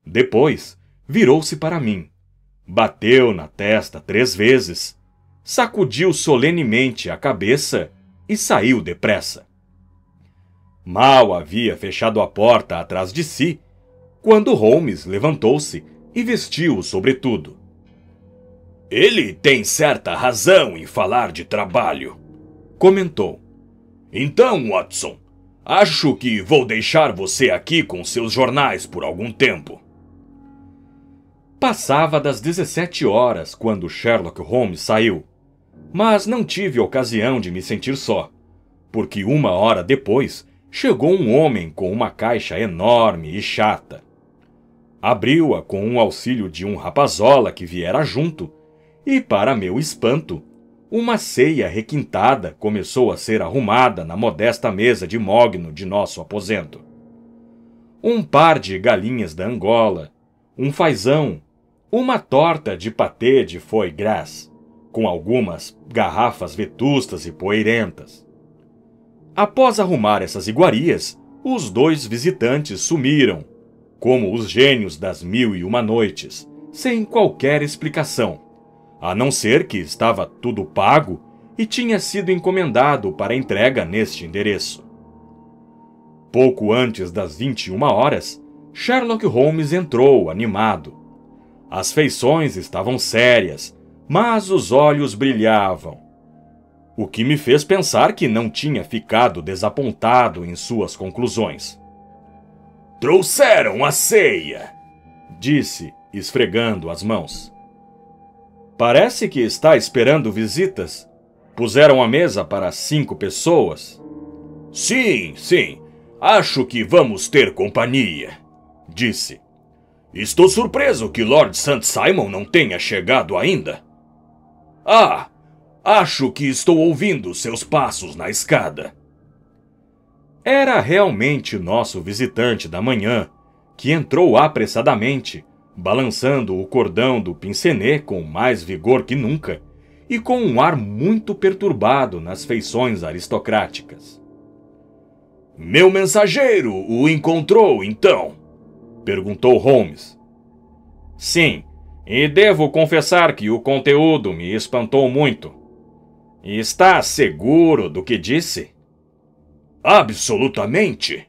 Depois, virou-se para mim, bateu na testa 3 vezes, sacudiu solenemente a cabeça e saiu depressa. Mal havia fechado a porta atrás de si, quando Holmes levantou-se e vestiu o sobretudo. Ele tem certa razão em falar de trabalho, comentou. Então, Watson, acho que vou deixar você aqui com seus jornais por algum tempo. Passava das 17 horas quando Sherlock Holmes saiu, mas não tive ocasião de me sentir só, porque 1 hora depois chegou um homem com uma caixa enorme e chata. Abriu-a com o auxílio de um rapazola que viera junto, e, para meu espanto, uma ceia requintada começou a ser arrumada na modesta mesa de mogno de nosso aposento. Um par de galinhas da Angola, um fazão, uma torta de patê de foie gras, com algumas garrafas vetustas e poeirentas. Após arrumar essas iguarias, os 2 visitantes sumiram, como os gênios das 1001 noites, sem qualquer explicação, a não ser que estava tudo pago e tinha sido encomendado para entrega neste endereço. Pouco antes das 21 horas, Sherlock Holmes entrou, animado. As feições estavam sérias, mas os olhos brilhavam, o que me fez pensar que não tinha ficado desapontado em suas conclusões. Trouxeram a ceia, disse, esfregando as mãos. Parece que está esperando visitas. Puseram a mesa para 5 pessoas. Sim, sim. Acho que vamos ter companhia, disse. Estou surpreso que Lord St. Simon não tenha chegado ainda. Ah, acho que estou ouvindo seus passos na escada. Era realmente nosso visitante da manhã, que entrou apressadamente, balançando o cordão do pincenez com mais vigor que nunca e com um ar muito perturbado nas feições aristocráticas. Meu mensageiro o encontrou, então? Perguntou Holmes. Sim, e devo confessar que o conteúdo me espantou muito. Está seguro do que disse? Absolutamente.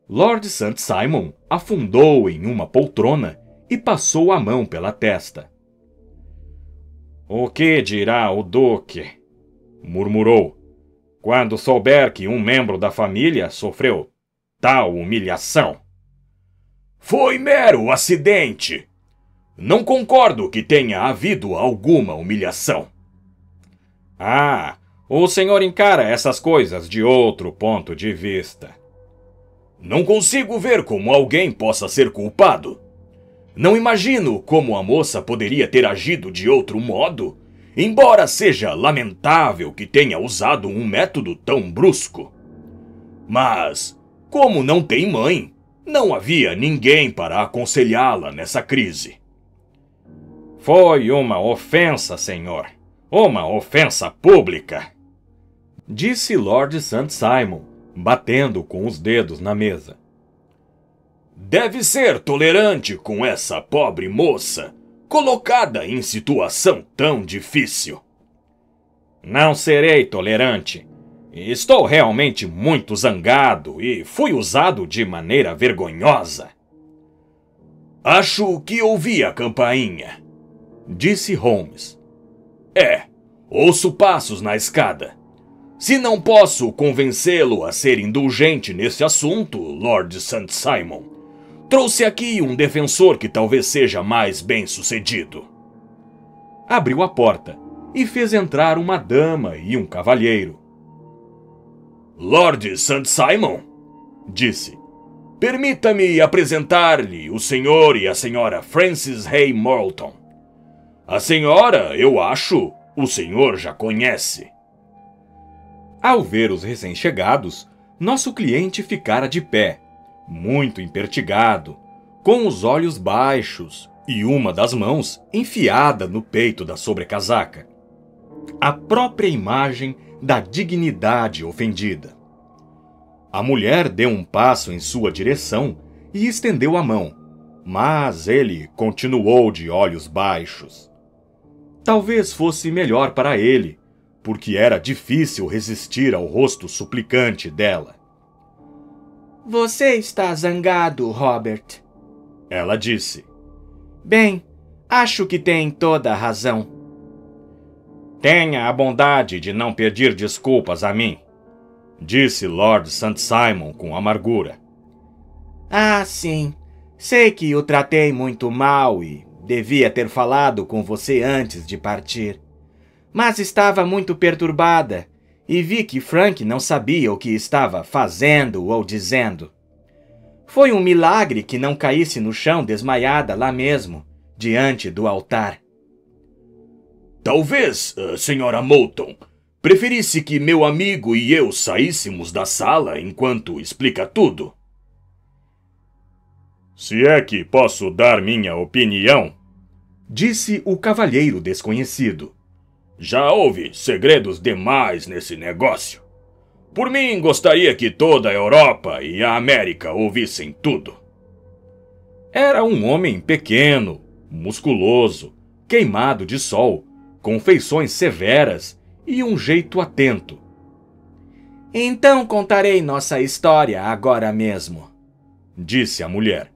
Lord St. Simon afundou em uma poltrona e passou a mão pela testa. O que dirá o Duque? Murmurou. quando souber que um membro da família sofreu tal humilhação. Foi mero acidente. Não concordo que tenha havido alguma humilhação. Ah, o senhor encara essas coisas de outro ponto de vista. Não consigo ver como alguém possa ser culpado. Não imagino como a moça poderia ter agido de outro modo, embora seja lamentável que tenha usado um método tão brusco. Mas, como não tem mãe, não havia ninguém para aconselhá-la nessa crise. Foi uma ofensa, senhor. Uma ofensa pública, disse Lord St. Simon, batendo com os dedos na mesa. Deve ser tolerante com essa pobre moça, colocada em situação tão difícil. Não serei tolerante. Estou realmente muito zangado e fui usado de maneira vergonhosa. Acho que ouvi a campainha, disse Holmes. Ouço passos na escada. Se não posso convencê-lo a ser indulgente nesse assunto, Lord St. Simon, trouxe aqui um defensor que talvez seja mais bem-sucedido. Abriu a porta e fez entrar uma dama e um cavalheiro. Lord St. Simon, disse, permita-me apresentar-lhe o senhor e a senhora Frances Hay Moulton. A senhora, eu acho, o senhor já conhece. Ao ver os recém-chegados, nosso cliente ficara de pé, muito empertigado, com os olhos baixos e uma das mãos enfiada no peito da sobrecasaca. A própria imagem da dignidade ofendida. A mulher deu um passo em sua direção e estendeu a mão, mas ele continuou de olhos baixos. Talvez fosse melhor para ele, porque era difícil resistir ao rosto suplicante dela. Você está zangado, Robert, ela disse. Bem, acho que tem toda a razão. Tenha a bondade de não pedir desculpas a mim, disse Lord St. Simon com amargura. Ah, sim. Sei que o tratei muito mal e devia ter falado com você antes de partir. Mas estava muito perturbada e vi que Frank não sabia o que estava fazendo ou dizendo. Foi um milagre que não caísse no chão desmaiada lá mesmo, diante do altar. Talvez, senhora Moulton, preferisse que meu amigo e eu saíssemos da sala enquanto explica tudo. Se é que posso dar minha opinião, disse o cavalheiro desconhecido. Já houve segredos demais nesse negócio. Por mim, gostaria que toda a Europa e a América ouvissem tudo. Era um homem pequeno, musculoso, queimado de sol, com feições severas e um jeito atento. Então contarei nossa história agora mesmo, disse a mulher.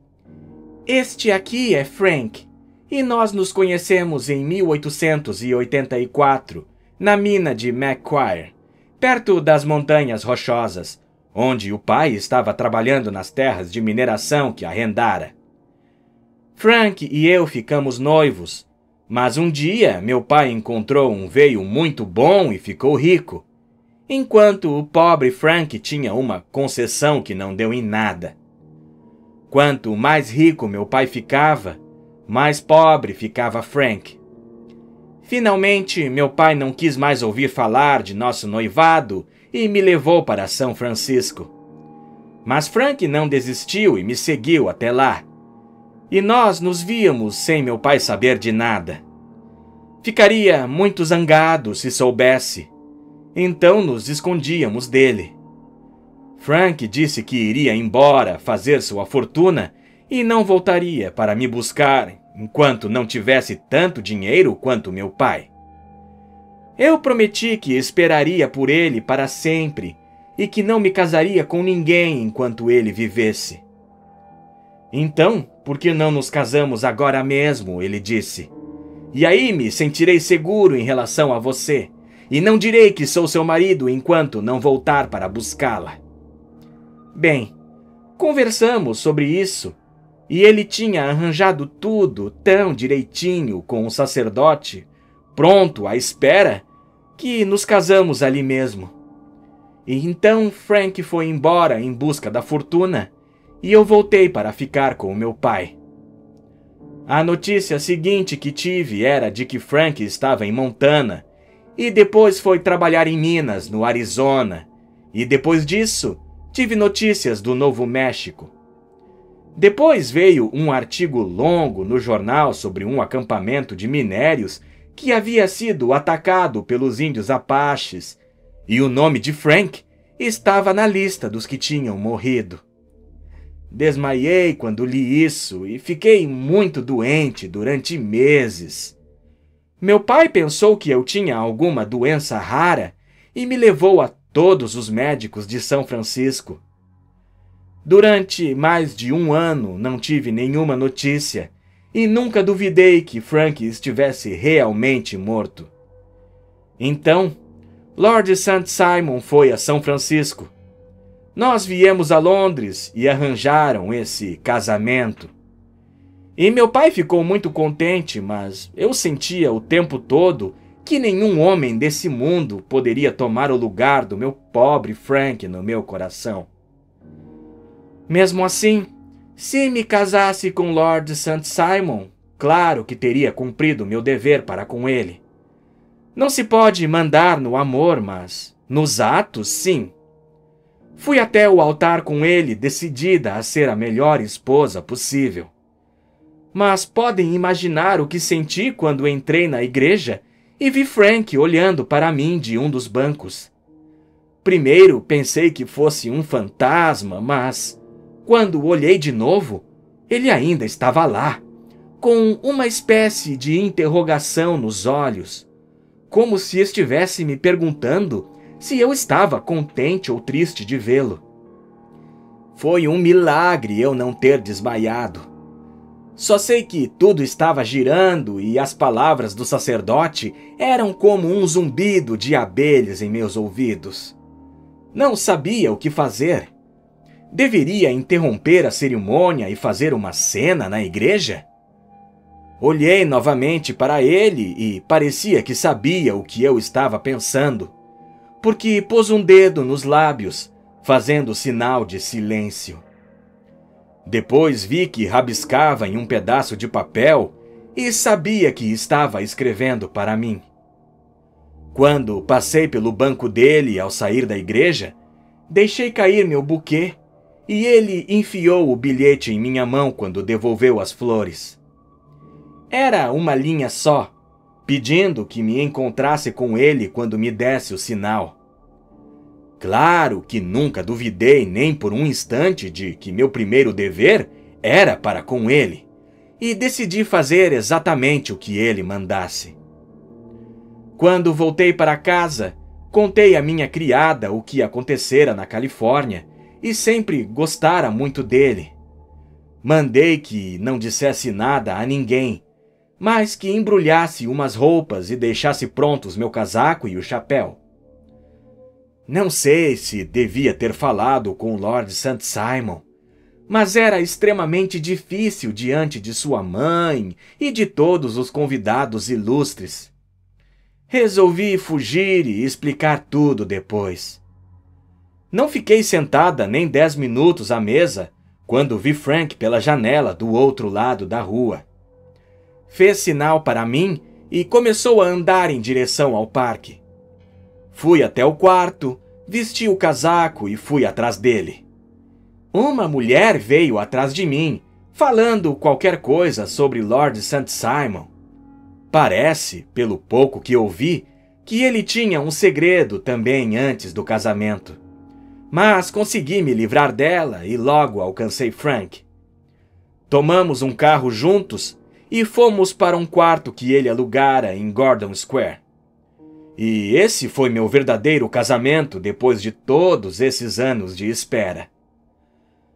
Este aqui é Frank, e nós nos conhecemos em 1884, na mina de Macquarie, perto das Montanhas Rochosas, onde o pai estava trabalhando nas terras de mineração que arrendara. Frank e eu ficamos noivos, mas um dia meu pai encontrou um veio muito bom e ficou rico, enquanto o pobre Frank tinha uma concessão que não deu em nada. Quanto mais rico meu pai ficava, mais pobre ficava Frank. Finalmente, meu pai não quis mais ouvir falar de nosso noivado e me levou para São Francisco. Mas Frank não desistiu e me seguiu até lá. E nós nos víamos sem meu pai saber de nada. Ficaria muito zangado se soubesse. Então nos escondíamos dele. Frank disse que iria embora fazer sua fortuna e não voltaria para me buscar enquanto não tivesse tanto dinheiro quanto meu pai. Eu prometi que esperaria por ele para sempre e que não me casaria com ninguém enquanto ele vivesse. Então, por que não nos casamos agora mesmo? Ele disse. E aí me sentirei seguro em relação a você e não direi que sou seu marido enquanto não voltar para buscá-la. Bem, conversamos sobre isso, e ele tinha arranjado tudo tão direitinho com o sacerdote, pronto à espera, que nos casamos ali mesmo. E então Frank foi embora em busca da fortuna, e eu voltei para ficar com o meu pai. A notícia seguinte que tive era de que Frank estava em Montana, e depois foi trabalhar em Minas, no Arizona, e depois disso tive notícias do Novo México. Depois veio um artigo longo no jornal sobre um acampamento de minérios que havia sido atacado pelos índios Apaches, e o nome de Frank estava na lista dos que tinham morrido. Desmaiei quando li isso e fiquei muito doente durante meses. Meu pai pensou que eu tinha alguma doença rara e me levou a todos os médicos de São Francisco. Durante mais de 1 ano não tive nenhuma notícia e nunca duvidei que Frank estivesse realmente morto. Então, Lord St. Simon foi a São Francisco. Nós viemos a Londres e arranjaram esse casamento. E meu pai ficou muito contente, mas eu sentia o tempo todo que nenhum homem desse mundo poderia tomar o lugar do meu pobre Frank no meu coração. Mesmo assim, se me casasse com Lord St. Simon, claro que teria cumprido meu dever para com ele. Não se pode mandar no amor, mas nos atos, sim. Fui até o altar com ele, decidida a ser a melhor esposa possível. Mas podem imaginar o que senti quando entrei na igreja e vi Frank olhando para mim de um dos bancos. Primeiro pensei que fosse um fantasma, mas quando olhei de novo, ele ainda estava lá, com uma espécie de interrogação nos olhos, como se estivesse me perguntando se eu estava contente ou triste de vê-lo. Foi um milagre eu não ter desmaiado. Só sei que tudo estava girando e as palavras do sacerdote eram como um zumbido de abelhas em meus ouvidos. Não sabia o que fazer. Deveria interromper a cerimônia e fazer uma cena na igreja? Olhei novamente para ele e parecia que sabia o que eu estava pensando, porque pôs um dedo nos lábios, fazendo sinal de silêncio. Depois vi que rabiscava em um pedaço de papel e sabia que estava escrevendo para mim. Quando passei pelo banco dele ao sair da igreja, deixei cair meu buquê e ele enfiou o bilhete em minha mão quando devolveu as flores. Era uma linha só, pedindo que me encontrasse com ele quando me desse o sinal. Claro que nunca duvidei nem por um instante de que meu primeiro dever era para com ele, e decidi fazer exatamente o que ele mandasse. Quando voltei para casa, contei à minha criada o que acontecera na Califórnia e sempre gostara muito dele. Mandei que não dissesse nada a ninguém, mas que embrulhasse umas roupas e deixasse prontos meu casaco e o chapéu. Não sei se devia ter falado com o Lord St. Simon, mas era extremamente difícil diante de sua mãe e de todos os convidados ilustres. Resolvi fugir e explicar tudo depois. Não fiquei sentada nem 10 minutos à mesa quando vi Frank pela janela do outro lado da rua. Fez sinal para mim e começou a andar em direção ao parque. Fui até o quarto, vesti o casaco e fui atrás dele. Uma mulher veio atrás de mim, falando qualquer coisa sobre Lord St. Simon. Parece, pelo pouco que ouvi, que ele tinha um segredo também antes do casamento. Mas consegui me livrar dela e logo alcancei Frank. Tomamos um carro juntos e fomos para um quarto que ele alugara em Gordon Square. E esse foi meu verdadeiro casamento depois de todos esses anos de espera.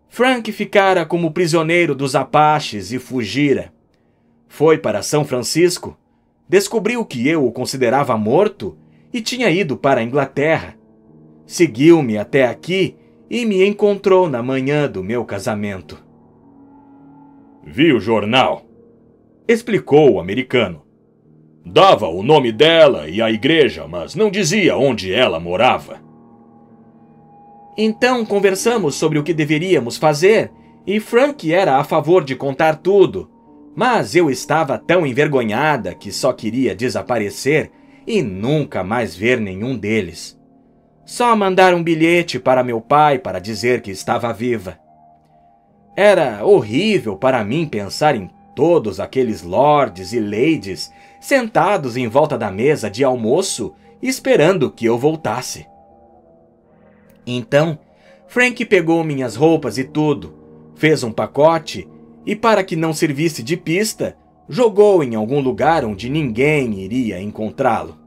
Frank ficara como prisioneiro dos Apaches e fugira. Foi para São Francisco, descobriu que eu o considerava morto e tinha ido para a Inglaterra. Seguiu-me até aqui e me encontrou na manhã do meu casamento. Vi o jornal, explicou o americano. Dava o nome dela e a igreja, mas não dizia onde ela morava. Então conversamos sobre o que deveríamos fazer e Frank era a favor de contar tudo, mas eu estava tão envergonhada que só queria desaparecer e nunca mais ver nenhum deles. Só mandar um bilhete para meu pai para dizer que estava viva. Era horrível para mim pensar em todos aqueles lords e ladies sentados em volta da mesa de almoço esperando que eu voltasse. Então, Frank pegou minhas roupas e tudo, fez um pacote e, para que não servisse de pista, jogou em algum lugar onde ninguém iria encontrá-lo.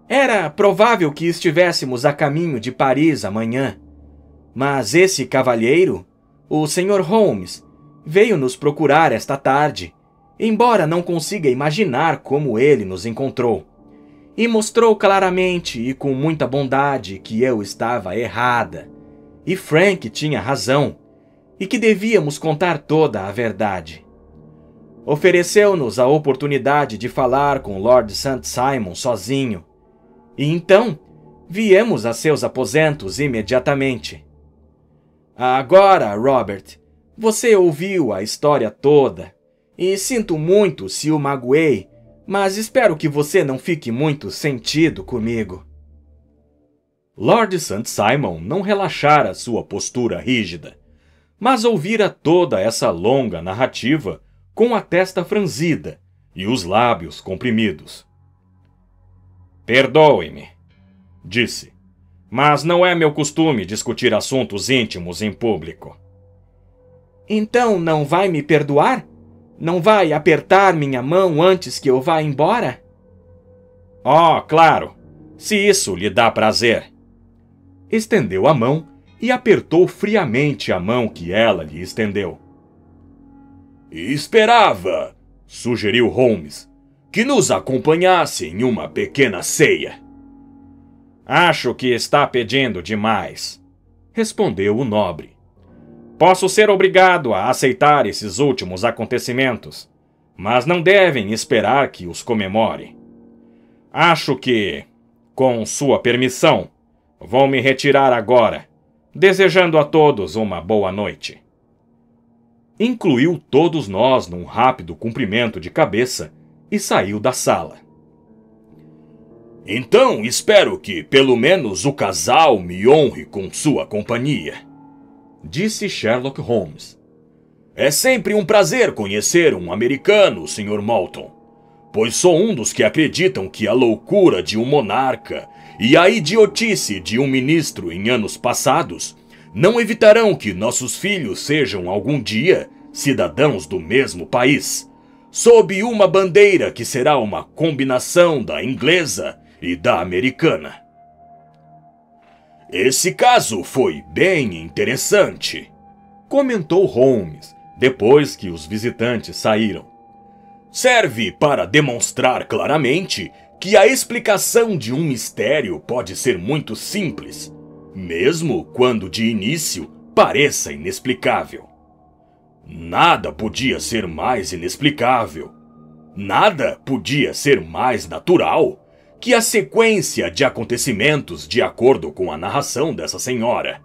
Era provável que estivéssemos a caminho de Paris amanhã, mas esse cavalheiro, o Sr. Holmes, veio nos procurar esta tarde, embora não consiga imaginar como ele nos encontrou, e mostrou claramente e com muita bondade que eu estava errada, e Frank tinha razão, e que devíamos contar toda a verdade. Ofereceu-nos a oportunidade de falar com Lord St. Simon sozinho, e então viemos a seus aposentos imediatamente. Agora, Robert, você ouviu a história toda, e sinto muito se o magoei, mas espero que você não fique muito sentido comigo. Lord St. Simon não relaxara sua postura rígida, mas ouvira toda essa longa narrativa com a testa franzida e os lábios comprimidos. Perdoe-me, disse, mas não é meu costume discutir assuntos íntimos em público. Então não vai me perdoar? Não vai apertar minha mão antes que eu vá embora? Oh, claro, se isso lhe dá prazer. Estendeu a mão e apertou friamente a mão que ela lhe estendeu. Esperava, sugeriu Holmes, que nos acompanhasse em uma pequena ceia. Acho que está pedindo demais, respondeu o nobre. Posso ser obrigado a aceitar esses últimos acontecimentos, mas não devem esperar que os comemore. Acho que, com sua permissão, vou me retirar agora, desejando a todos uma boa noite. Incluiu todos nós num rápido cumprimento de cabeça e saiu da sala. Então espero que pelo menos o casal me honre com sua companhia, disse Sherlock Holmes. É sempre um prazer conhecer um americano, Sr. Malton, pois sou um dos que acreditam que a loucura de um monarca e a idiotice de um ministro em anos passados não evitarão que nossos filhos sejam algum dia cidadãos do mesmo país, sob uma bandeira que será uma combinação da inglesa e da americana. Esse caso foi bem interessante, comentou Holmes, depois que os visitantes saíram. Serve para demonstrar claramente que a explicação de um mistério pode ser muito simples, mesmo quando de início pareça inexplicável. Nada podia ser mais inexplicável. Nada podia ser mais natural que a sequência de acontecimentos de acordo com a narração dessa senhora.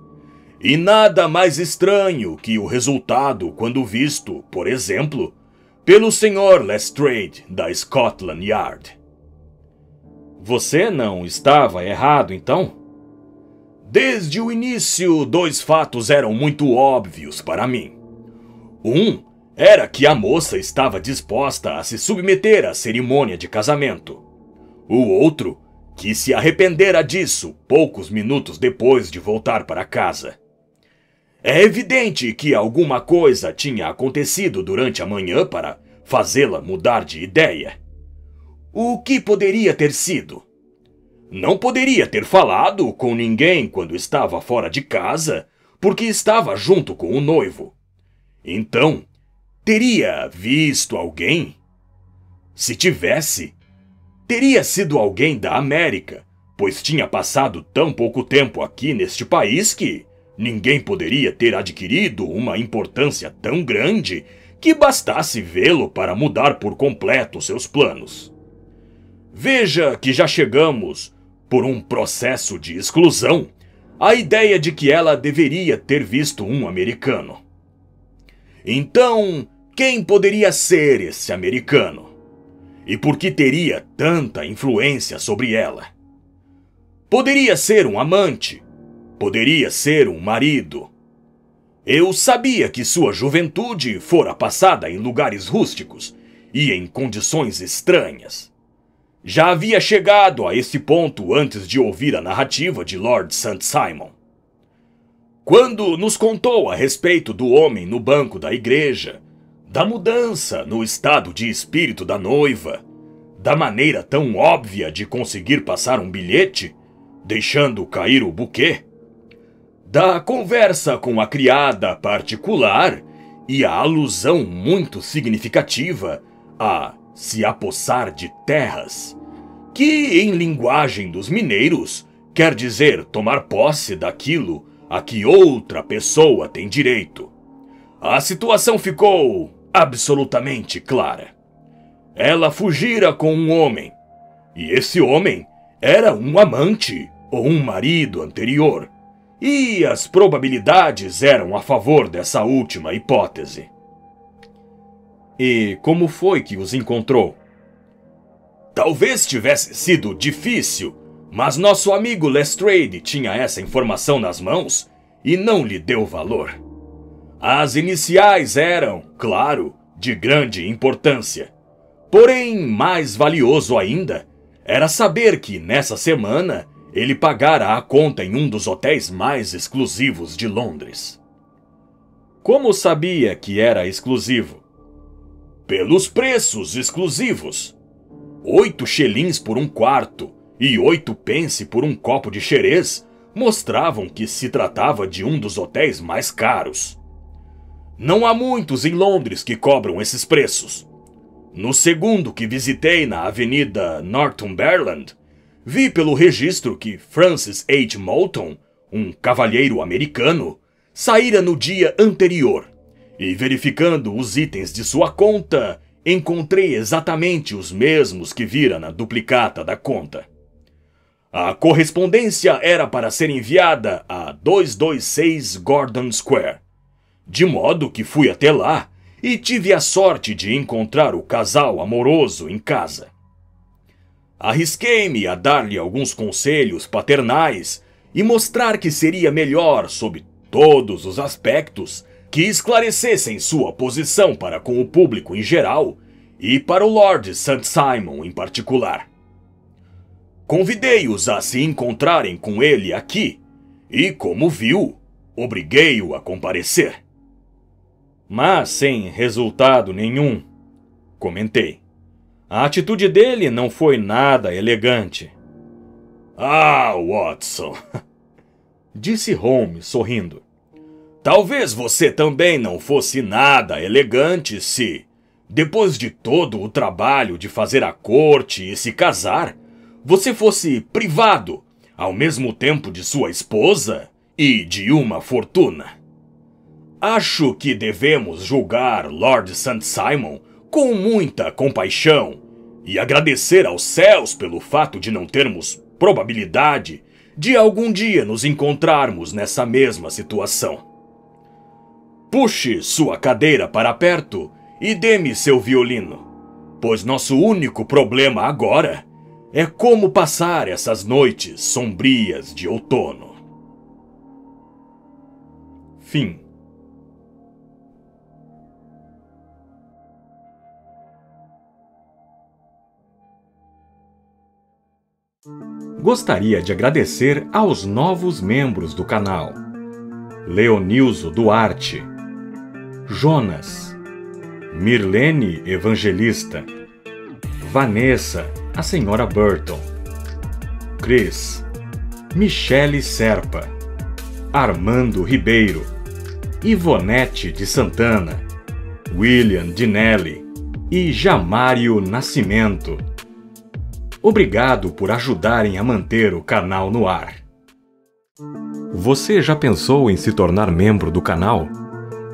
E nada mais estranho que o resultado quando visto, por exemplo, pelo Sr. Lestrade da Scotland Yard. Você não estava errado, então? Desde o início, dois fatos eram muito óbvios para mim. Um era que a moça estava disposta a se submeter à cerimônia de casamento. O outro, que se arrependera disso poucos minutos depois de voltar para casa. É evidente que alguma coisa tinha acontecido durante a manhã para fazê-la mudar de ideia. O que poderia ter sido? Não poderia ter falado com ninguém quando estava fora de casa, porque estava junto com o noivo. Então, teria visto alguém? Se tivesse, teria sido alguém da América, pois tinha passado tão pouco tempo aqui neste país que ninguém poderia ter adquirido uma importância tão grande que bastasse vê-lo para mudar por completo seus planos. Veja que já chegamos, por um processo de exclusão, à ideia de que ela deveria ter visto um americano. Então, quem poderia ser esse americano? E por que teria tanta influência sobre ela? Poderia ser um amante, poderia ser um marido. Eu sabia que sua juventude fora passada em lugares rústicos e em condições estranhas. Já havia chegado a esse ponto antes de ouvir a narrativa de Lord St. Simon. Quando nos contou a respeito do homem no banco da igreja, da mudança no estado de espírito da noiva, da maneira tão óbvia de conseguir passar um bilhete, deixando cair o buquê, da conversa com a criada particular e a alusão muito significativa a se apossar de terras, que em linguagem dos mineiros quer dizer tomar posse daquilo a que outra pessoa tem direito. A situação ficou absolutamente clara. Ela fugira com um homem, e esse homem era um amante ou um marido anterior, e as probabilidades eram a favor dessa última hipótese. E como foi que os encontrou? Talvez tivesse sido difícil, mas nosso amigo Lestrade tinha essa informação nas mãos e não lhe deu valor. As iniciais eram, claro, de grande importância. Porém, mais valioso ainda era saber que nessa semana ele pagara a conta em um dos hotéis mais exclusivos de Londres. Como sabia que era exclusivo? Pelos preços exclusivos. 8 shillings por um quarto e 8 pence por um copo de xerez mostravam que se tratava de um dos hotéis mais caros. Não há muitos em Londres que cobram esses preços. No segundo que visitei na Avenida Northumberland, vi pelo registro que Francis H. Moulton, um cavalheiro americano, saíra no dia anterior, e verificando os itens de sua conta, encontrei exatamente os mesmos que vira na duplicata da conta. A correspondência era para ser enviada a 226 Gordon Square, de modo que fui até lá e tive a sorte de encontrar o casal amoroso em casa. Arrisquei-me a dar-lhe alguns conselhos paternais e mostrar que seria melhor, sob todos os aspectos, que esclarecessem sua posição para com o público em geral e para o Lord St. Simon em particular. Convidei-os a se encontrarem com ele aqui e, como viu, obriguei-o a comparecer. Mas sem resultado nenhum, comentei. A atitude dele não foi nada elegante. Ah, Watson, disse Holmes sorrindo. Talvez você também não fosse nada elegante se, depois de todo o trabalho de fazer a corte e se casar, você fosse privado, ao mesmo tempo de sua esposa e de uma fortuna. Acho que devemos julgar Lord St. Simon com muita compaixão e agradecer aos céus pelo fato de não termos probabilidade de algum dia nos encontrarmos nessa mesma situação. Puxe sua cadeira para perto e dê-me seu violino, pois nosso único problema agora é como passar essas noites sombrias de outono. Fim. Gostaria de agradecer aos novos membros do canal: Leonilzo Duarte, Jonas, Mirlene Evangelista, Vanessa, a Senhora Burton, Cris, Michele Serpa, Armando Ribeiro, Ivonete de Santana, William Dinelli e Jamário Nascimento. Obrigado por ajudarem a manter o canal no ar. Você já pensou em se tornar membro do canal?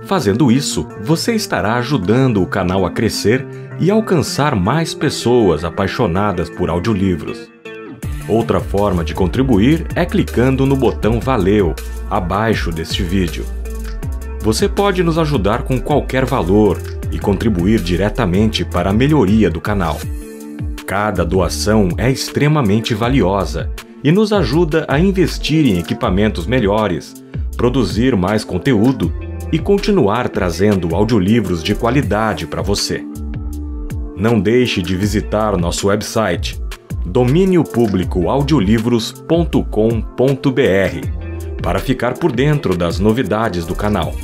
Fazendo isso, você estará ajudando o canal a crescer e alcançar mais pessoas apaixonadas por audiolivros. Outra forma de contribuir é clicando no botão Valeu, abaixo deste vídeo. Você pode nos ajudar com qualquer valor e contribuir diretamente para a melhoria do canal. Cada doação é extremamente valiosa e nos ajuda a investir em equipamentos melhores, produzir mais conteúdo e continuar trazendo audiolivros de qualidade para você. Não deixe de visitar nosso website dominiopublicoaudiolivros.com.br para ficar por dentro das novidades do canal.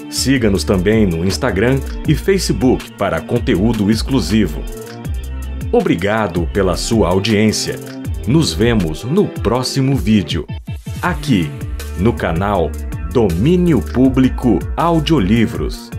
Siga-nos também no Instagram e Facebook para conteúdo exclusivo. Obrigado pela sua audiência. Nos vemos no próximo vídeo, aqui no canal Domínio Público Audiolivros.